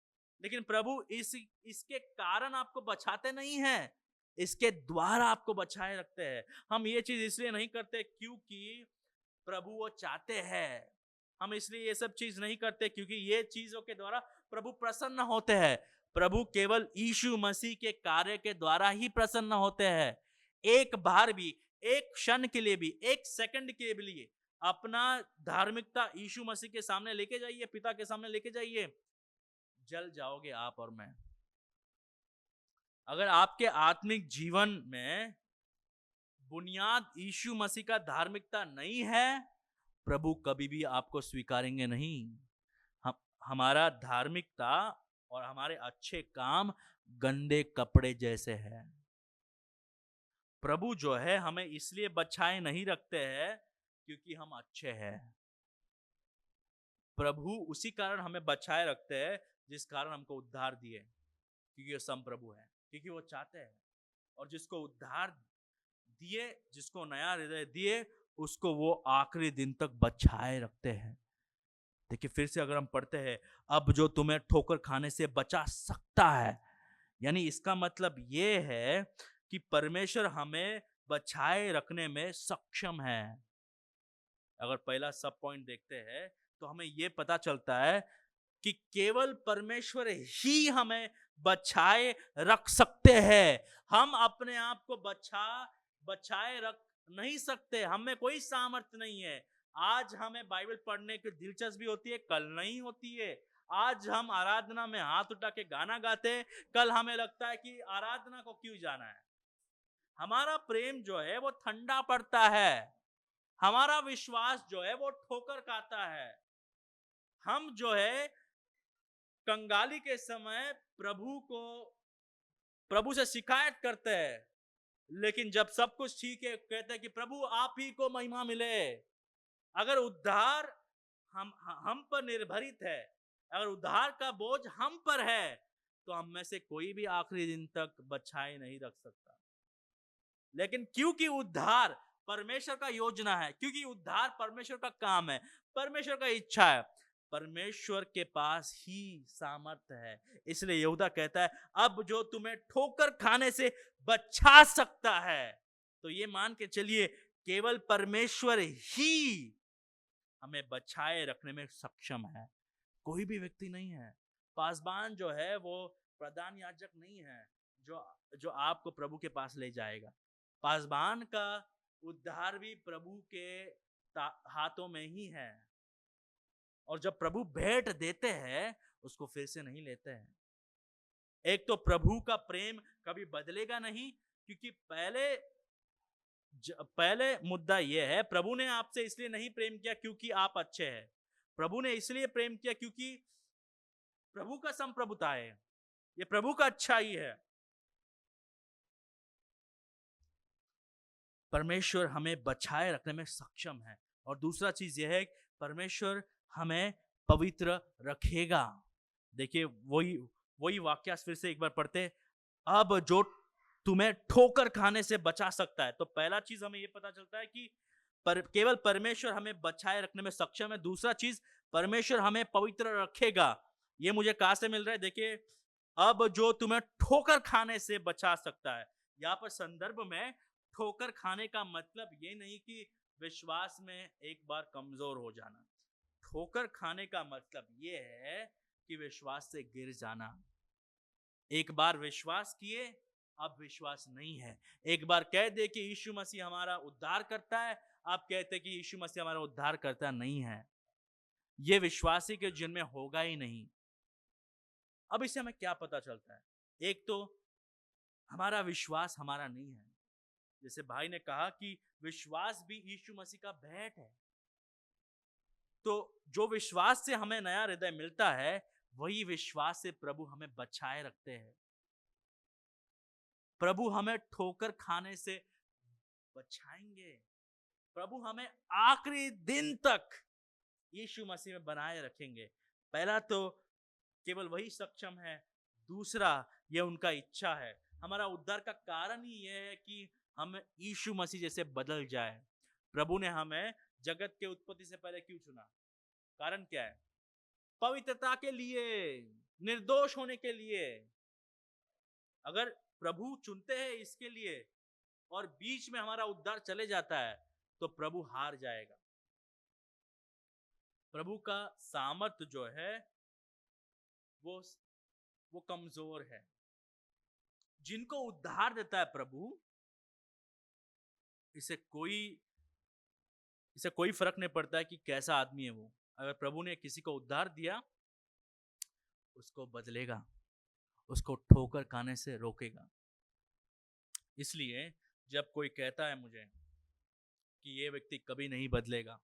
लेकिन प्रभु इसके कारण आपको बचाते नहीं हैं, इसके द्वारा आपको बचाए रखते हैं। हम ये चीज इसलिए नहीं करते क्योंकि प्रभु वो चाहते हैं। हम इसलिए ये सब चीज नहीं करते क्योंकि ये चीजों के द्वारा प्रभु प्रसन्न होते हैं। प्रभु केवल यीशु मसीह के कार्य के द्वारा ही प्रसन्न होते हैं। एक बार भी, एक क्षण के लिए भी, एक सेकंड के लिए अपना धार्मिकता यीशु मसीह के सामने लेके जाइए, पिता के सामने लेके जाइए, जल जाओगे आप और मैं। अगर आपके आत्मिक जीवन में बुनियाद यीशु मसीह का धार्मिकता नहीं है, प्रभु कभी भी आपको स्वीकारेंगे नहीं। हमारा धार्मिकता और हमारे अच्छे काम गंदे कपड़े जैसे हैं। प्रभु जो है हमें इसलिए बचाए नहीं रखते हैं क्योंकि हम अच्छे हैं। प्रभु उसी कारण हमें बचाए रखते हैं जिस कारण हमको उद्धार दिए, क्योंकि वो संप्रभु है, क्योंकि वो चाहते हैं। और जिसको उद्धार दिए, जिसको नया हृदय दिए, उसको वो आखिरी दिन तक बचाए रखते हैं। देखिए फिर से अगर हम पढ़ते हैं, अब जो तुम्हें ठोकर खाने से बचा सकता है, यानी इसका मतलब ये है कि परमेश्वर हमें बचाए रखने में सक्षम है। अगर पहला सब पॉइंट देखते हैं तो हमें ये पता चलता है कि केवल परमेश्वर ही हमें बचाए रख सकते हैं। हम अपने आप को बचाए रख नहीं सकते, हमें कोई सामर्थ्य नहीं है। आज हमें बाइबल पढ़ने की दिलचस्पी होती है, कल नहीं होती है। आज हम आराधना में हाथ उठा के गाना गाते हैं, कल हमें लगता है कि आराधना को क्यों जाना है। हमारा प्रेम जो है वो ठंडा पड़ता है, हमारा विश्वास जो है वो ठोकर खाता है। हम जो है कंगाली के समय प्रभु से शिकायत करते हैं, लेकिन जब सब कुछ ठीक है कहते हैं कि प्रभु आप ही को महिमा मिले। अगर उद्धार हम पर निर्भरित है, अगर उद्धार का बोझ हम पर है, तो हम में से कोई भी आखिरी दिन तक बचाए नहीं रख सकता। लेकिन क्योंकि उद्धार परमेश्वर का योजना है, क्योंकि उद्धार परमेश्वर का काम है, परमेश्वर का इच्छा है, परमेश्वर के पास ही सामर्थ्य है, इसलिए यहूदा कहता है अब जो तुम्हें ठोकर खाने से बचा सकता है। तो ये मान के चलिए केवल परमेश्वर ही हमें बचाए रखने में सक्षम है, कोई भी व्यक्ति नहीं है। पासबान जो है वो प्रधान याजक नहीं है जो आपको प्रभु के पास ले जाएगा। पासबान का उद्धार भी प्रभु के हाथों में ही है, और जब प्रभु भेंट देते हैं उसको फिर से नहीं लेते हैं। एक तो प्रभु का प्रेम कभी बदलेगा नहीं, क्योंकि पहले मुद्दा यह है, प्रभु ने आपसे इसलिए नहीं प्रेम किया क्योंकि आप अच्छे हैं। प्रभु ने इसलिए प्रेम किया क्योंकि प्रभु का संप्रभुता है, ये प्रभु का अच्छाई है। परमेश्वर हमें बचाए रखने में सक्षम है। और दूसरा चीज यह है, परमेश्वर हमें पवित्र रखेगा। देखिए वही वाक्य फिर से एक बार पढ़ते, अब जो तुम्हें ठोकर खाने से बचा सकता है। तो पहला चीज हमें यह पता चलता है कि केवल परमेश्वर हमें बचाए रखने में सक्षम है। दूसरा चीज, परमेश्वर हमें पवित्र रखेगा। ये मुझे कहां से मिल रहा है? देखिए, अब जो तुम्हें ठोकर खाने से बचा सकता है, यहां पर संदर्भ में ठोकर खाने का मतलब ये नहीं कि विश्वास में एक बार कमजोर हो जाना। ठोकर खाने का मतलब ये है कि विश्वास से गिर जाना। एक बार विश्वास किए, अब विश्वास नहीं है। एक बार कह दे कि यीशु मसीह हमारा उद्धार करता है, आप कहते कि यीशु मसीह हमारा उद्धार करता नहीं है। ये विश्वासी के जिनमें होगा ही नहीं। अब इससे हमें क्या पता चलता है? एक तो हमारा विश्वास हमारा नहीं है। जैसे भाई ने कहा कि विश्वास भी यीशु मसीह का भेंट है। तो जो विश्वास से हमें नया हृदय मिलता है, वही विश्वास से प्रभु हमें बचाए रखते हैं। प्रभु हमें ठोकर खाने से बचाएंगे। प्रभु हमें आखिरी दिन तक यीशु मसीह में बनाए रखेंगे। पहला तो केवल वही सक्षम है, दूसरा यह उनका इच्छा है। हमारा उद्धार का कारण ही यह है कि हम यीशु मसीह जैसे बदल जाए। प्रभु ने हमें जगत के उत्पत्ति से पहले क्यों चुना? कारण क्या है? पवित्रता के लिए, निर्दोष होने के लिए। अगर प्रभु चुनते हैं इसके लिए और बीच में हमारा उद्धार चले जाता है, तो प्रभु हार जाएगा। प्रभु का सामर्थ्य जो है वो कमजोर है। जिनको उद्धार देता है प्रभु, इसे कोई फर्क नहीं पड़ता है कि कैसा आदमी है वो। अगर प्रभु ने किसी को उद्धार दिया, उसको बदलेगा, उसको ठोकर खाने से रोकेगा। इसलिए जब कोई कहता है मुझे कि ये व्यक्ति कभी नहीं बदलेगा,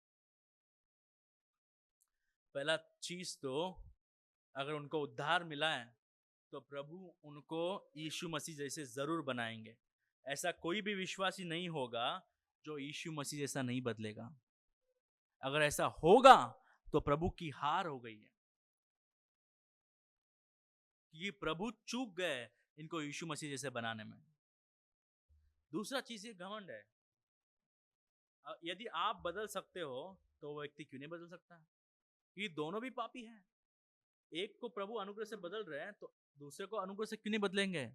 पहला चीज तो अगर उनको उद्धार मिला है तो प्रभु उनको यीशु मसीह जैसे जरूर बनाएंगे। ऐसा कोई भी विश्वासी नहीं होगा जो यीशु मसीह जैसा नहीं बदलेगा। अगर ऐसा होगा तो प्रभु की हार हो गई है, ये प्रभु चूक गए इनको यीशु मसीह जैसे बनाने में। दूसरा चीज ये घमंड है। यदि आप बदल सकते हो तो वो व्यक्ति क्यों नहीं बदल सकता? ये दोनों भी पापी हैं। एक को प्रभु अनुग्रह से बदल रहे हैं तो दूसरे को अनुग्रह से क्यों नहीं बदलेंगे?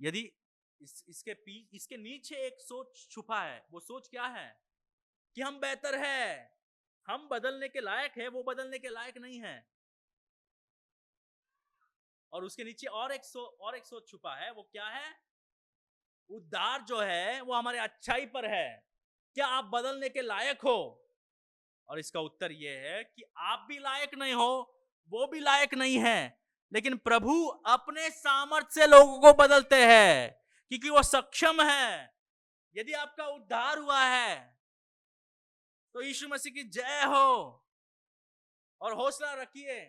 यदि इसके नीचे एक सोच छुपा है, वो सोच क्या है? कि हम बेहतर है, हम बदलने के लायक है, वो बदलने के लायक नहीं है। और उसके नीचे और एक सोच छुपा है, वो क्या है? उद्धार जो है वो हमारे अच्छाई पर है, क्या आप बदलने के लायक हो? और इसका उत्तर यह है कि आप भी लायक नहीं हो, वो भी लायक नहीं है। लेकिन प्रभु अपने सामर्थ्य से लोगों को बदलते हैं, क्योंकि वो सक्षम है। यदि आपका उद्धार हुआ है तो यीशु मसीह की जय हो, और हौसला रखिए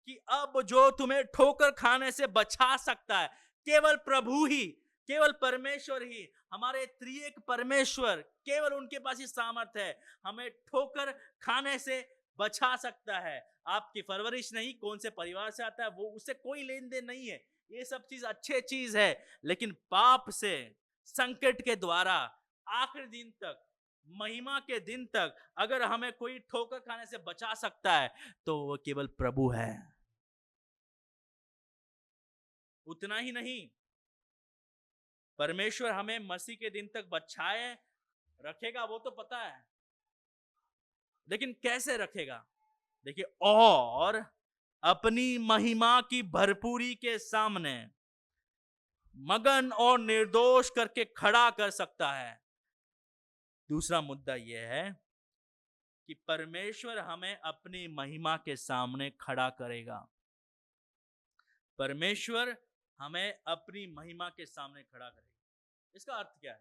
कि अब जो तुम्हें ठोकर खाने से बचा सकता है, केवल प्रभु ही, केवल परमेश्वर ही, हमारे त्रिएक परमेश्वर, केवल उनके पास ही सामर्थ है हमें ठोकर खाने से बचा सकता है। आपकी परवरिश नहीं, कौन से परिवार से आता है, वो उससे कोई लेन देन नहीं है। ये सब चीज अच्छे चीज है, लेकिन पाप से, संकट के द्वारा आखिरी दिन तक, महिमा के दिन तक अगर हमें कोई ठोकर खाने से बचा सकता है तो वो केवल प्रभु है। उतना ही नहीं, परमेश्वर हमें मसीह के दिन तक बचाए रखेगा, वो तो पता है, लेकिन कैसे रखेगा? देखिए, और अपनी महिमा की भरपूरी के सामने मगन और निर्दोष करके खड़ा कर सकता है। दूसरा मुद्दा यह है कि परमेश्वर हमें अपनी महिमा के सामने खड़ा करेगा। परमेश्वर हमें अपनी महिमा के सामने खड़ा करेगा। इसका अर्थ क्या है?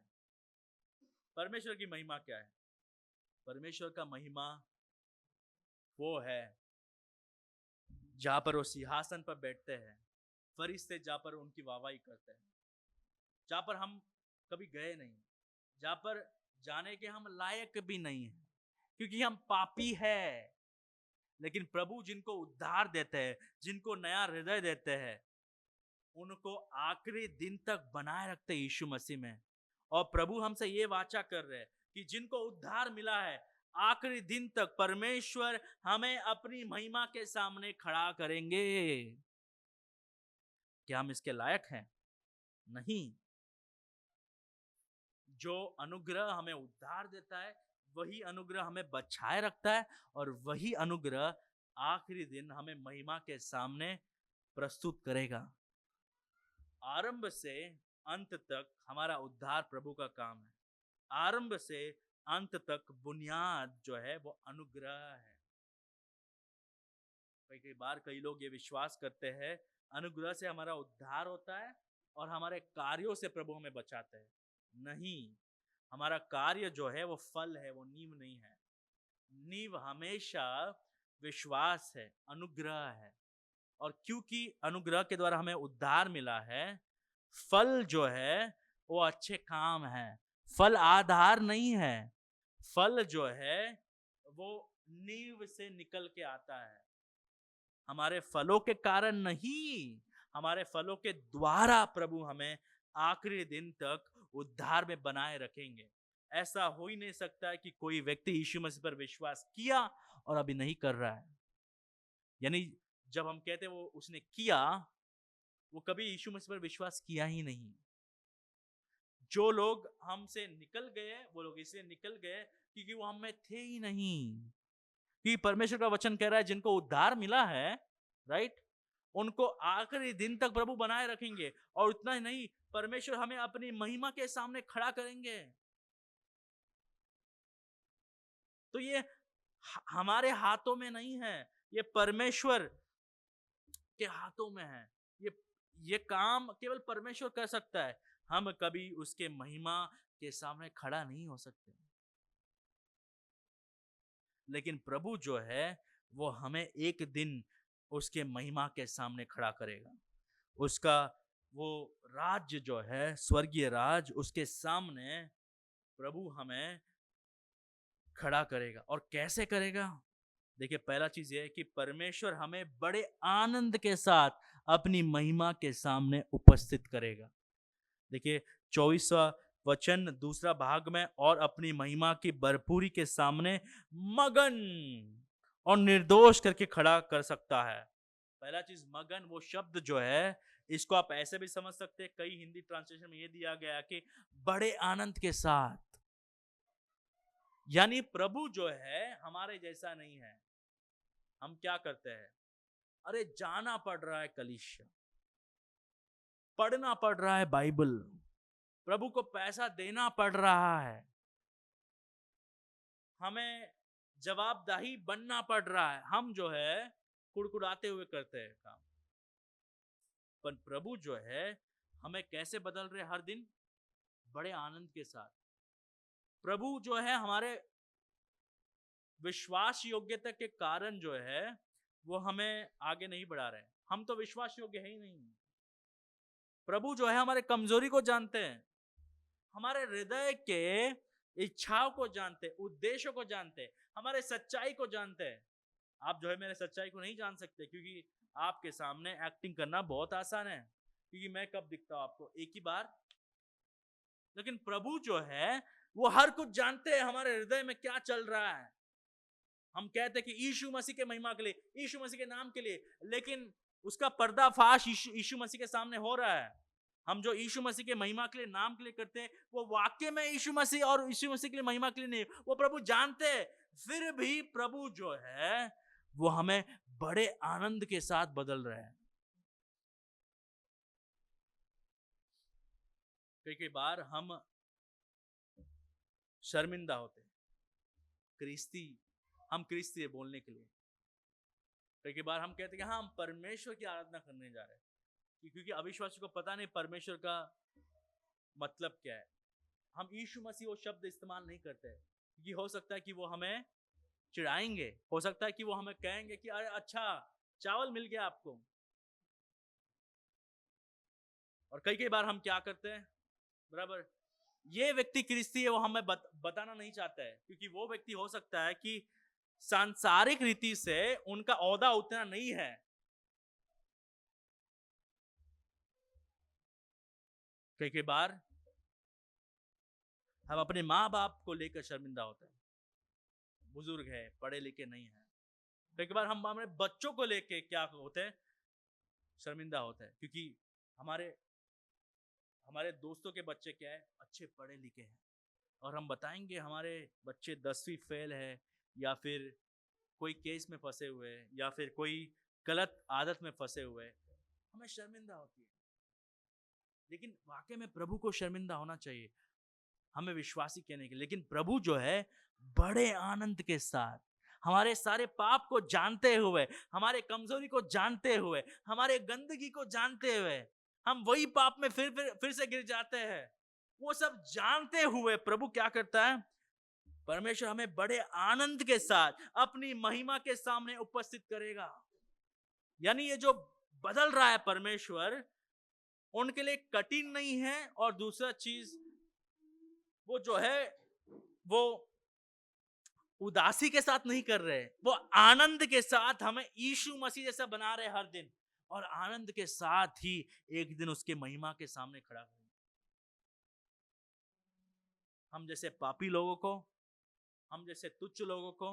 परमेश्वर की महिमा क्या है? परमेश्वर का महिमा वो है जहां पर वो सिंहासन पर बैठते हैं, फरिश्ते जहां पर उनकी वाहवाही करते हैं, जहां पर हम कभी गए नहीं, जहां पर जाने के हम लायक भी नहीं हैं, क्योंकि हम पापी हैं। लेकिन प्रभु जिनको उद्धार देते हैं, जिनको नया हृदय देते हैं, उनको आखिरी दिन तक बनाए रखते यीशु मसीह में। और प्रभु हमसे ये वाचा कर रहे हैं कि जिनको उद्धार मिला है, आखिरी दिन तक परमेश्वर हमें अपनी महिमा के सामने खड़ा करेंगे। क्या हम इसके लायक हैं? नहीं। जो अनुग्रह हमें उद्धार देता है, वही अनुग्रह हमें बचाए रखता है, और वही अनुग्रह आखिरी दिन हमें महिमा के सामने प्रस्तुत करेगा। आरंभ से अंत तक हमारा उद्धार प्रभु का काम है। आरंभ से अंत तक बुनियाद जो है वो अनुग्रह है। कई बार कई लोग ये विश्वास करते हैं अनुग्रह से हमारा उद्धार होता है और हमारे कार्यों से प्रभु हमें बचाते हैं। नहीं, हमारा कार्य जो है वो फल है, वो नींव नहीं है। नींव हमेशा विश्वास है, अनुग्रह है। और क्योंकि अनुग्रह के द्वारा हमें उद्धार मिला है, फल जो है वो अच्छे काम है। फल आधार नहीं है, फल जो है वो नींव से निकल के आता है। हमारे फलों के कारण नहीं, हमारे फलों के द्वारा प्रभु हमें आखिरी दिन तक उद्धार में बनाए रखेंगे। ऐसा हो ही नहीं सकता है कि कोई व्यक्ति यीशु मसीह पर विश्वास किया और अभी नहीं कर रहा है। यानी जब हम कहते हैं वो उसने किया, वो कभी यीशु मसीह पर विश्वास किया ही नहीं। जो लोग हमसे निकल गए, वो लोग इसलिए निकल गए क्योंकि वो हम में थे ही नहीं। क्योंकि परमेश्वर का वचन कह रहा है जिनको उद्धार मिला है, राइट, उनको आखिरी दिन तक प्रभु बनाए रखेंगे। और उतना ही नहीं, परमेश्वर हमें अपनी महिमा के सामने खड़ा करेंगे। तो ये हमारे हाथों में नहीं है, ये परमेश्वर के हाथों में है। ये काम केवल परमेश्वर कर सकता है। हम कभी उसके महिमा के सामने खड़ा नहीं हो सकते। लेकिन प्रभु जो है वो हमें एक दिन उसके महिमा के सामने खड़ा करेगा। उसका वो राज्य जो है, स्वर्गीय राज, उसके सामने प्रभु हमें खड़ा करेगा। और कैसे करेगा? देखिए, पहला चीज ये है कि परमेश्वर हमें बड़े आनंद के साथ अपनी महिमा के सामने उपस्थित करेगा। देखिए 24वां वचन दूसरा भाग में, और अपनी महिमा की भरपूरी के सामने मगन और निर्दोष करके खड़ा कर सकता है। पहला चीज मगन, वो शब्द जो है इसको आप ऐसे भी समझ सकते हैं, कई हिंदी ट्रांसलेशन में ये दिया गया कि बड़े आनंद के साथ। यानी प्रभु जो है हमारे जैसा नहीं है। हम क्या करते हैं? अरे जाना पड़ रहा है कलीसिया, पढ़ना पड़ रहा है बाइबल, प्रभु को पैसा देना पड़ रहा है, हमें जवाबदाही बनना पड़ रहा है। हम जो है कुड़कुड़ाते हुए करते हैं काम। पर प्रभु जो है हमें कैसे बदल रहे हर दिन? बड़े आनंद के साथ। प्रभु जो है हमारे विश्वास योग्यता के कारण जो है वो हमें आगे नहीं बढ़ा रहे। हम तो विश्वास योग्य है ही नहीं। प्रभु जो है हमारे कमजोरी को जानते हैं, हमारे हृदय के इच्छाओं को जानते, उद्देश्यों को जानते, हमारे सच्चाई को जानते हैं। आप जो है मेरे सच्चाई को नहीं जान सकते, क्योंकि आपके सामने एक्टिंग करना बहुत आसान है, क्योंकि मैं कब दिखता हूं आपको? एक ही बार। लेकिन प्रभु जो है वो हर कुछ जानते हैं, हमारे हृदय में क्या चल रहा है। हम कहते हैं कि यीशु मसीह के महिमा के लिए, यीशु मसीह के नाम के लिए, लेकिन उसका पर्दाफाश यीशु मसीह के सामने हो रहा है। हम जो यीशु मसीह के महिमा के लिए, नाम के लिए करते हैं, वो वाक्य में यीशु मसीह और यीशु मसीह के लिए महिमा के लिए नहीं, वो प्रभु जानते हैं। फिर भी प्रभु जो है वो हमें बड़े आनंद के साथ बदल रहे हैं। कई बार हम शर्मिंदा होते हैं, हम क्रिस्ती है बोलने के लिए। कई बार हम कहते हैं कि हाँ, हम परमेश्वर की आराधना करने जा रहे हैं, क्योंकि अविश्वासी को पता नहीं परमेश्वर का मतलब क्या है। हम यीशु मसीह वो शब्द इस्तेमाल नहीं करते, क्योंकि हो सकता है कि वो हमें चिढ़ाएंगे, हो सकता है कि वो हमें कहेंगे कि अरे अच्छा, चावल मिल गया आपको। और कई बार हम क्या करते हैं, बराबर, ये व्यक्ति क्रिस्ती है वो हमें बताना नहीं चाहता है, क्योंकि वो व्यक्ति हो सकता है कि सांसारिक रीति से उनका ओहदा उतना नहीं है। कई बार हम अपने माँ बाप को लेकर शर्मिंदा होते हैं, बुजुर्ग है, पढ़े लिखे नहीं है। कई बार हम हमारे बच्चों को लेके क्या होते हैं, शर्मिंदा होते हैं, क्योंकि हमारे दोस्तों के बच्चे क्या है, अच्छे पढ़े लिखे हैं, और हम बताएंगे हमारे बच्चे 10वीं फेल है, या फिर कोई केस में फंसे हुए हैं, या फिर कोई गलत आदत में फंसे हुए हैं, हमें शर्मिंदा होती है। लेकिन वाकई में प्रभु को शर्मिंदा होना चाहिए हमें विश्वासी कहने के। लेकिन प्रभु जो है बड़े आनंद के साथ हमारे सारे पाप को जानते हुए, हमारे कमजोरी को जानते हुए, हमारे गंदगी को जानते हुए, हम वही पाप में फिर से गिर जाते हैं, वो सब जानते हुए प्रभु क्या करता है? परमेश्वर हमें बड़े आनंद के साथ अपनी महिमा के सामने उपस्थित करेगा। यानी ये जो बदल रहा है परमेश्वर, उनके लिए कठिन नहीं है। और दूसरा चीज, वो जो है वो उदासी के साथ नहीं कर रहे, वो आनंद के साथ हमें यीशु मसीह जैसा बना रहे हर दिन, और आनंद के साथ ही एक दिन उसके महिमा के सामने खड़ा करेंगे। हम जैसे पापी लोगों को, हम जैसे तुच्छ लोगों को,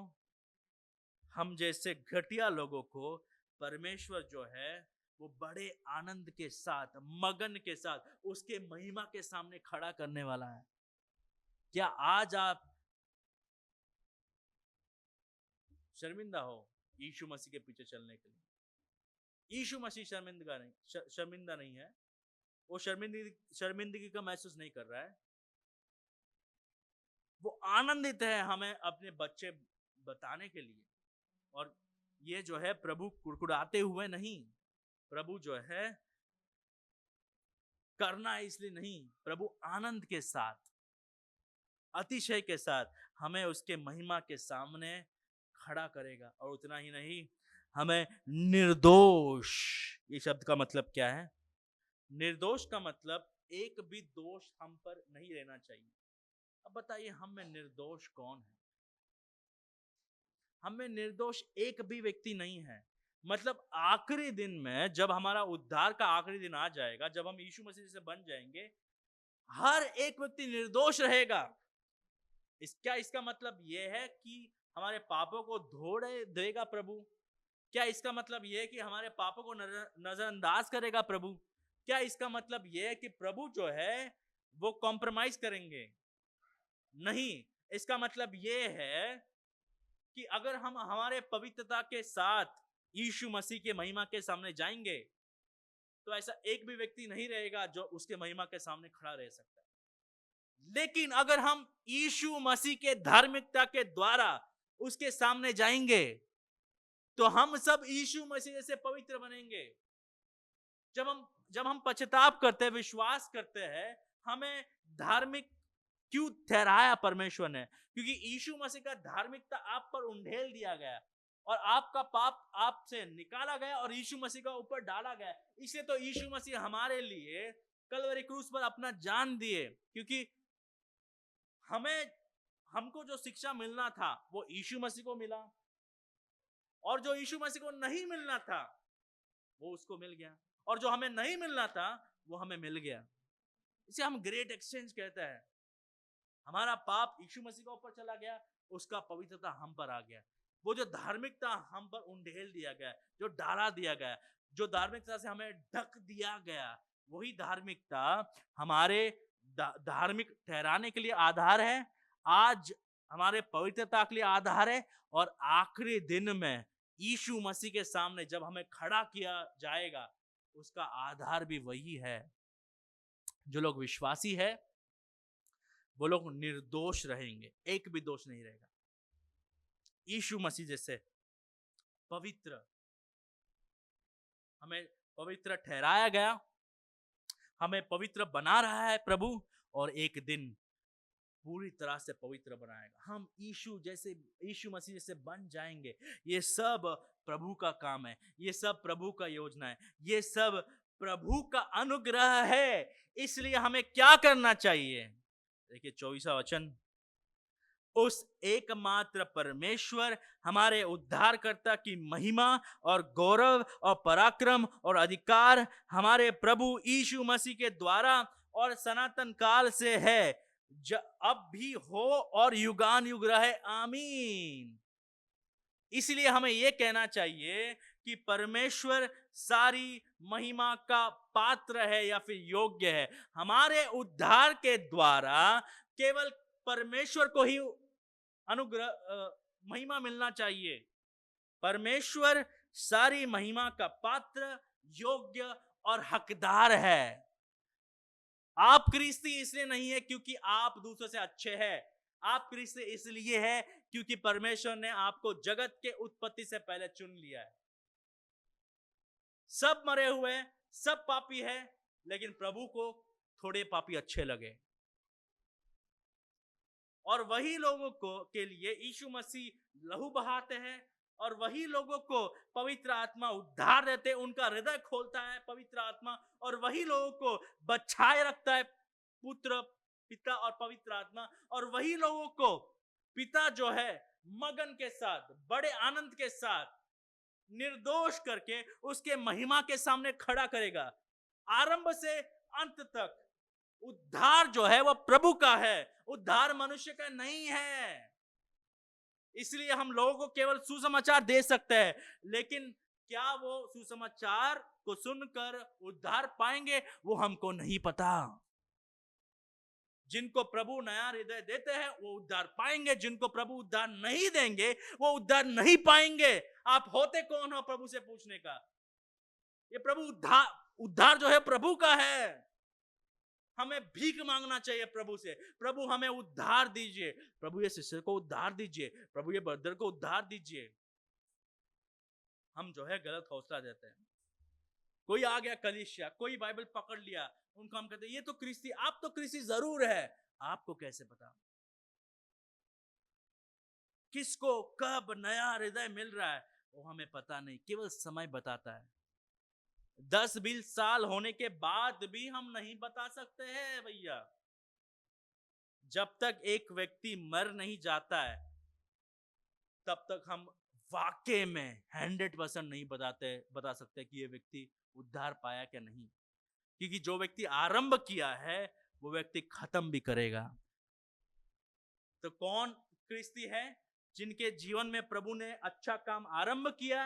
हम जैसे घटिया लोगों को परमेश्वर जो है वो बड़े आनंद के साथ, मगन के साथ उसके महिमा के सामने खड़ा करने वाला है। क्या आज आप शर्मिंदा हो यीशु मसीह के पीछे चलने के लिए? यीशु मसीह शर्मिंदा नहीं है। वो शर्मिंदगी का महसूस नहीं कर रहा है। वो आनंदित है हमें अपने बच्चे बताने के लिए। और ये जो है प्रभु कुड़कुड़ाते हुए नहीं, प्रभु जो है करना इसलिए नहीं, प्रभु आनंद के साथ, अतिशय के साथ हमें उसके महिमा के सामने खड़ा करेगा। और उतना ही नहीं, हमें निर्दोष, ये शब्द का मतलब क्या है? निर्दोष का मतलब एक भी दोष हम पर नहीं रहना चाहिए। अब बताइए, हम में निर्दोष कौन है? हम में निर्दोष एक भी व्यक्ति नहीं है। मतलब आखिरी दिन में, जब हमारा उद्धार का आखिरी दिन आ जाएगा, जब हम यीशु मसीह से बन जाएंगे, हर एक व्यक्ति निर्दोष रहेगा। क्या इसका मतलब यह है कि हमारे पापों को धो देगा प्रभु? क्या इसका मतलब यह है कि हमारे पापों को नजरअंदाज करेगा प्रभु? क्या इसका मतलब यह है कि प्रभु जो है वो कॉम्प्रोमाइज करेंगे? नहीं। इसका मतलब यह है कि अगर हम हमारे पवित्रता के साथ यीशु मसीह के महिमा के सामने जाएंगे, तो ऐसा एक भी व्यक्ति नहीं रहेगा जो उसके महिमा के सामने खड़ा रह सकता है। लेकिन अगर हम यीशु मसीह के धार्मिकता के द्वारा उसके सामने जाएंगे, तो हम सब यीशु मसीह जैसे पवित्र बनेंगे। जब हम पश्चाताप करते हैं, विश्वास करते हैं, हमें धार्मिक क्यों ठहराया परमेश्वर ने? क्योंकि यीशु मसीह का धार्मिकता आप पर उंडेल दिया गया, और आपका पाप आपसे निकाला गया और यीशु मसीह का ऊपर डाला गया। इसलिए तो यीशु मसीह हमारे लिए कलवरी क्रूस पर अपना जान दिए, क्योंकि हमको जो शिक्षा मिलना था वो यीशु मसीह को मिला, और जो यीशु मसीह को नहीं मिलना था वो उसको मिल गया, और जो हमें नहीं मिलना था वो हमें मिल गया। इसे हम ग्रेट एक्सचेंज कहते हैं। हमारा पाप यीशु मसीह के ऊपर चला गया, उसका पवित्रता हम पर आ गया। वो जो धार्मिकता हम पर उंडेल दिया गया, जो डाला दिया गया, जो धार्मिकता से हमें ढक दिया गया, वही धार्मिकता हमारे धार्मिक ठहराने के लिए आधार है, आज हमारे पवित्रता के लिए आधार है, और आखिरी दिन में यीशु मसीह के सामने जब हमें खड़ा किया जाएगा, उसका आधार भी वही है। जो लोग विश्वासी है वो लोग निर्दोष रहेंगे, एक भी दोष नहीं रहेगा। यीशु मसीह जैसे पवित्र, हमें पवित्र ठहराया गया, हमें पवित्र बना रहा है प्रभु, और एक दिन पूरी तरह से पवित्र बनाएगा। हम यीशु मसीह जैसे बन जाएंगे। ये सब प्रभु का काम है, ये सब प्रभु का योजना है, ये सब प्रभु का अनुग्रह है। इसलिए हमें क्या करना चाहिए? देखिए 24वां वचन, उस एकमात्र परमेश्वर हमारे उद्धारकर्ता की महिमा और गौरव और पराक्रम और अधिकार हमारे प्रभु यीशु मसीह के द्वारा और सनातन काल से है, अब भी हो और युगान युग रहे, आमीन। इसलिए हमें यह कहना चाहिए कि परमेश्वर सारी महिमा का पात्र है या फिर योग्य है। हमारे उद्धार के द्वारा केवल परमेश्वर को ही महिमा मिलना चाहिए। परमेश्वर सारी महिमा का पात्र, योग्य और हकदार है। आप क्रिस्ती इसलिए नहीं है क्योंकि आप दूसरों से अच्छे हैं। आप क्रिस्ती इसलिए है क्योंकि परमेश्वर ने आपको जगत के उत्पत्ति से पहले चुन लिया है। सब मरे हुए, सब पापी है, लेकिन प्रभु को थोड़े पापी अच्छे लगे, और वही लोगों को के लिए यीशु मसीह लहू बहाते हैं, और वही लोगों को पवित्र आत्मा उद्धार देते, उनका हृदय खोलता है पवित्र आत्मा, और वही लोगों को बचाए रखता है पुत्र, पिता और पवित्र आत्मा, और वही लोगों को पिता जो है मगन के साथ, बड़े आनंद के साथ, निर्दोष करके उसके महिमा के सामने खड़ा करेगा। आरंभ से अंत तक उद्धार जो है वह प्रभु का है, उद्धार मनुष्य का नहीं है। इसलिए हम लोगों को केवल सुसमाचार दे सकते हैं, लेकिन क्या वो सुसमाचार को सुनकर उद्धार पाएंगे वो हमको नहीं पता। जिनको प्रभु नया हृदय देते हैं वो उद्धार पाएंगे, जिनको प्रभु उद्धार नहीं देंगे वो उद्धार नहीं पाएंगे। आप होते कौन हो प्रभु से पूछने का? ये प्रभु उद्धार जो है प्रभु का है। हमें भीख मांगना चाहिए प्रभु से, प्रभु हमें उद्धार दीजिए, प्रभु ये शिष्य को उद्धार दीजिए, प्रभु ये ब्रदर को उद्धार दीजिए। हम जो है गलत हौसला देते हैं। कोई आ गया कलीसिया, कोई बाइबल पकड़ लिया, उनको हम कहते हैं ये तो क्रिस्ती, आप तो क्रिस्ती जरूर है। आपको कैसे पता किसको कब नया हृदय मिल रहा है? वो हमें पता नहीं, केवल समय बताता है। 10-20 साल होने के बाद भी हम नहीं बता सकते हैं भैया। जब तक एक व्यक्ति मर नहीं जाता है तब तक हम वाकई में 100% नहीं बता सकते कि ये व्यक्ति उद्धार पाया क्या नहीं, क्योंकि जो व्यक्ति आरंभ किया है वो व्यक्ति खत्म भी करेगा। तो कौन क्रिस्ती है? जिनके जीवन में प्रभु ने अच्छा काम आरंभ किया,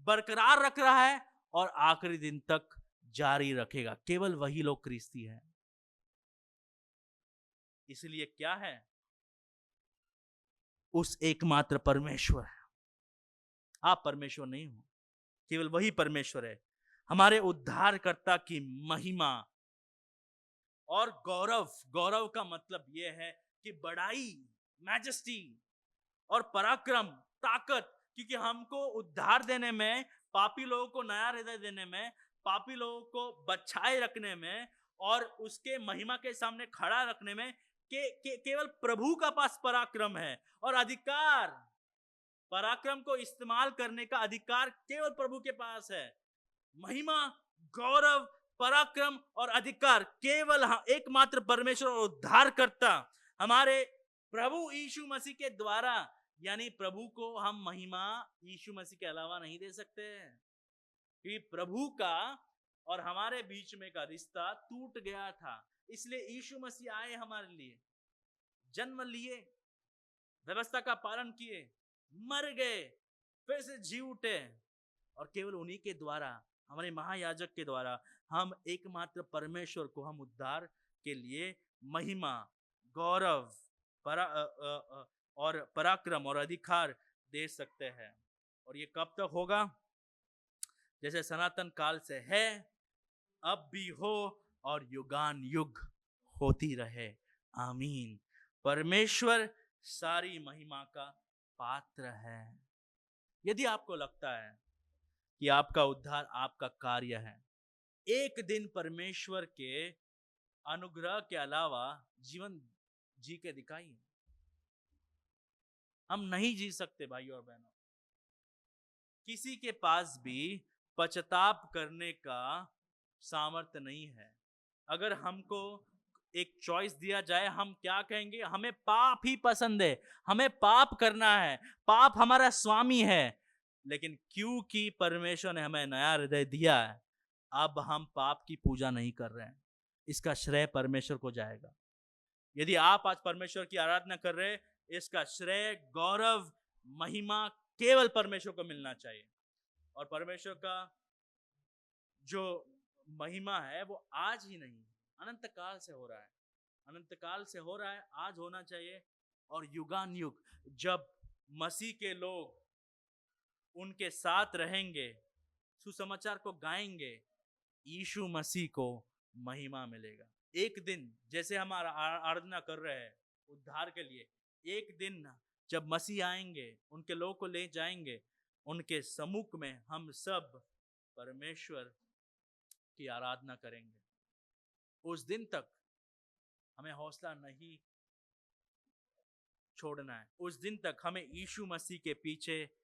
बरकरार रख रहा है और आखिरी दिन तक जारी रखेगा, केवल वही लोग क्रिस्ती हैं। इसलिए क्या है? उस एकमात्र परमेश्वर है। आप परमेश्वर नहीं हो, केवल वही परमेश्वर है। हमारे उद्धारकर्ता की महिमा और गौरव, गौरव का मतलब यह है कि बड़ाई, मैजेस्टी और पराक्रम, ताकत, क्योंकि हमको उद्धार देने में, पापी लोगों को नया हृदय देने में, पापी लोगों को बचाए रखने में और उसके महिमा के सामने खड़ा रखने में केवल प्रभु का पास पराक्रम है और अधिकार। पराक्रम को इस्तेमाल करने का अधिकार केवल प्रभु के पास है। महिमा, गौरव, पराक्रम और अधिकार केवल एकमात्र परमेश्वर और उद्धारकर्ता हमारे प्रभु यीशु मसीह के द्वारा, यानी प्रभु को हम महिमा यीशु मसीह के अलावा नहीं दे सकते, क्योंकि प्रभु का और हमारे बीच में का रिश्ता टूट गया था। इसलिए यीशु मसीह आए, हमारे लिए जन्म लिए, व्यवस्था का पालन किए, मर गए, फिर से जी उठे, और केवल उन्हीं के द्वारा, हमारे महायाजक के द्वारा हम एकमात्र परमेश्वर को हम उद्धार के लिए महिमा, गौरव और पराक्रम और अधिकार दे सकते हैं। और ये कब तक होगा? जैसे सनातन काल से है, अब भी हो और युगान युग होती रहे। आमीन। परमेश्वर सारी महिमा का पात्र है। यदि आपको लगता है कि आपका उद्धार आपका कार्य है, एक दिन परमेश्वर के अनुग्रह के अलावा जीवन जी के दिखाइए। हम नहीं जी सकते भाई और बहनों। किसी के पास भी पश्चाताप करने का सामर्थ्य नहीं है। अगर हमको एक चॉइस दिया जाए, हम क्या कहेंगे? हमें पाप ही पसंद है, हमें पाप करना है, पाप हमारा स्वामी है। लेकिन क्योंकि परमेश्वर ने हमें नया हृदय दिया है, अब हम पाप की पूजा नहीं कर रहे हैं। इसका श्रेय परमेश्वर को जाएगा। यदि आप आज परमेश्वर की आराधना कर रहे हैं, इसका श्रेय, गौरव, महिमा केवल परमेश्वर को मिलना चाहिए। और परमेश्वर का जो महिमा है वो आज ही नहीं, अनंत काल से हो रहा है। अनंत काल से हो रहा है, आज होना चाहिए और युगान युग जब मसीह के लोग उनके साथ रहेंगे, सुसमाचार को गाएंगे, यीशु मसीह को महिमा मिलेगा। एक दिन जैसे हम आराधना कर रहे हैं उद्धार के लिए, एक दिन जब मसीह आएंगे, उनके लोगों को ले जाएंगे, उनके सम्मुख में हम सब परमेश्वर की आराधना करेंगे। उस दिन तक हमें हौसला नहीं छोड़ना है। उस दिन तक हमें यीशु मसीह के पीछे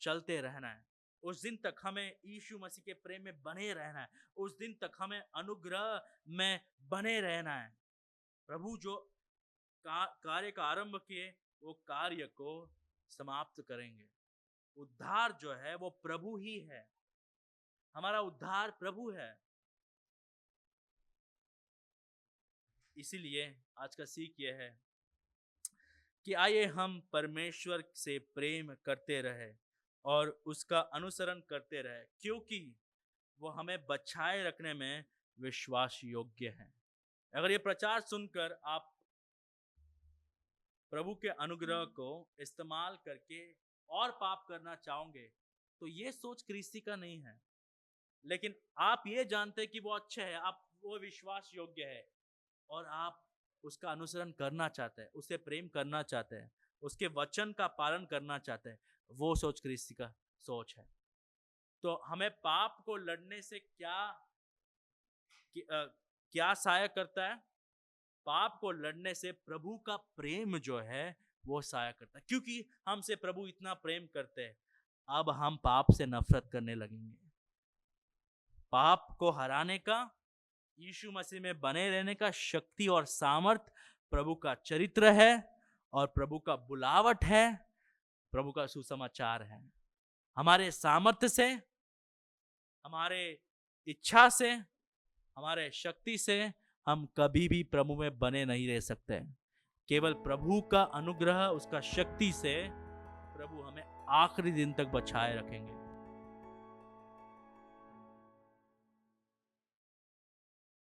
चलते रहना है। उस दिन तक हमें यीशु मसीह के प्रेम में बने रहना है। उस दिन तक हमें अनुग्रह में बने रहना है। प्रभु जो कार्य का आरंभ किए वो कार्य को समाप्त करेंगे। उद्धार जो है वो प्रभु ही है। हमारा उद्धार प्रभु है। इसीलिए आज का सीख यह है कि आइए हम परमेश्वर से प्रेम करते रहे और उसका अनुसरण करते रहे, क्योंकि वो हमें बचाए रखने में विश्वास योग्य है। अगर ये प्रचार सुनकर आप प्रभु के अनुग्रह को इस्तेमाल करके और पाप करना चाहोगे तो ये सोच ख्रीस्ती का नहीं है। लेकिन आप ये जानते कि वो अच्छा है, आप वो विश्वास योग्य है और आप उसका अनुसरण करना चाहते हैं, उससे प्रेम करना चाहते हैं, उसके वचन का पालन करना चाहते हैं, वो सोच ख्रीस्ती का सोच है। तो हमें पाप को लड़ने से क्या सहायक करता है? पाप को लड़ने से प्रभु का प्रेम जो है वो सहायक करता है। क्योंकि हमसे प्रभु इतना प्रेम करते हैं, अब हम पाप से नफरत करने लगेंगे। पाप को हराने का, यीशु मसीह में बने रहने का शक्ति और सामर्थ प्रभु का चरित्र है और प्रभु का बुलावट है, प्रभु का सुसमाचार है। हमारे सामर्थ्य से, हमारे इच्छा से, हमारे शक्ति से हम कभी भी प्रभु में बने नहीं रह सकते। केवल प्रभु का अनुग्रह, उसका शक्ति से प्रभु हमें आखिरी दिन तक बचाए रखेंगे।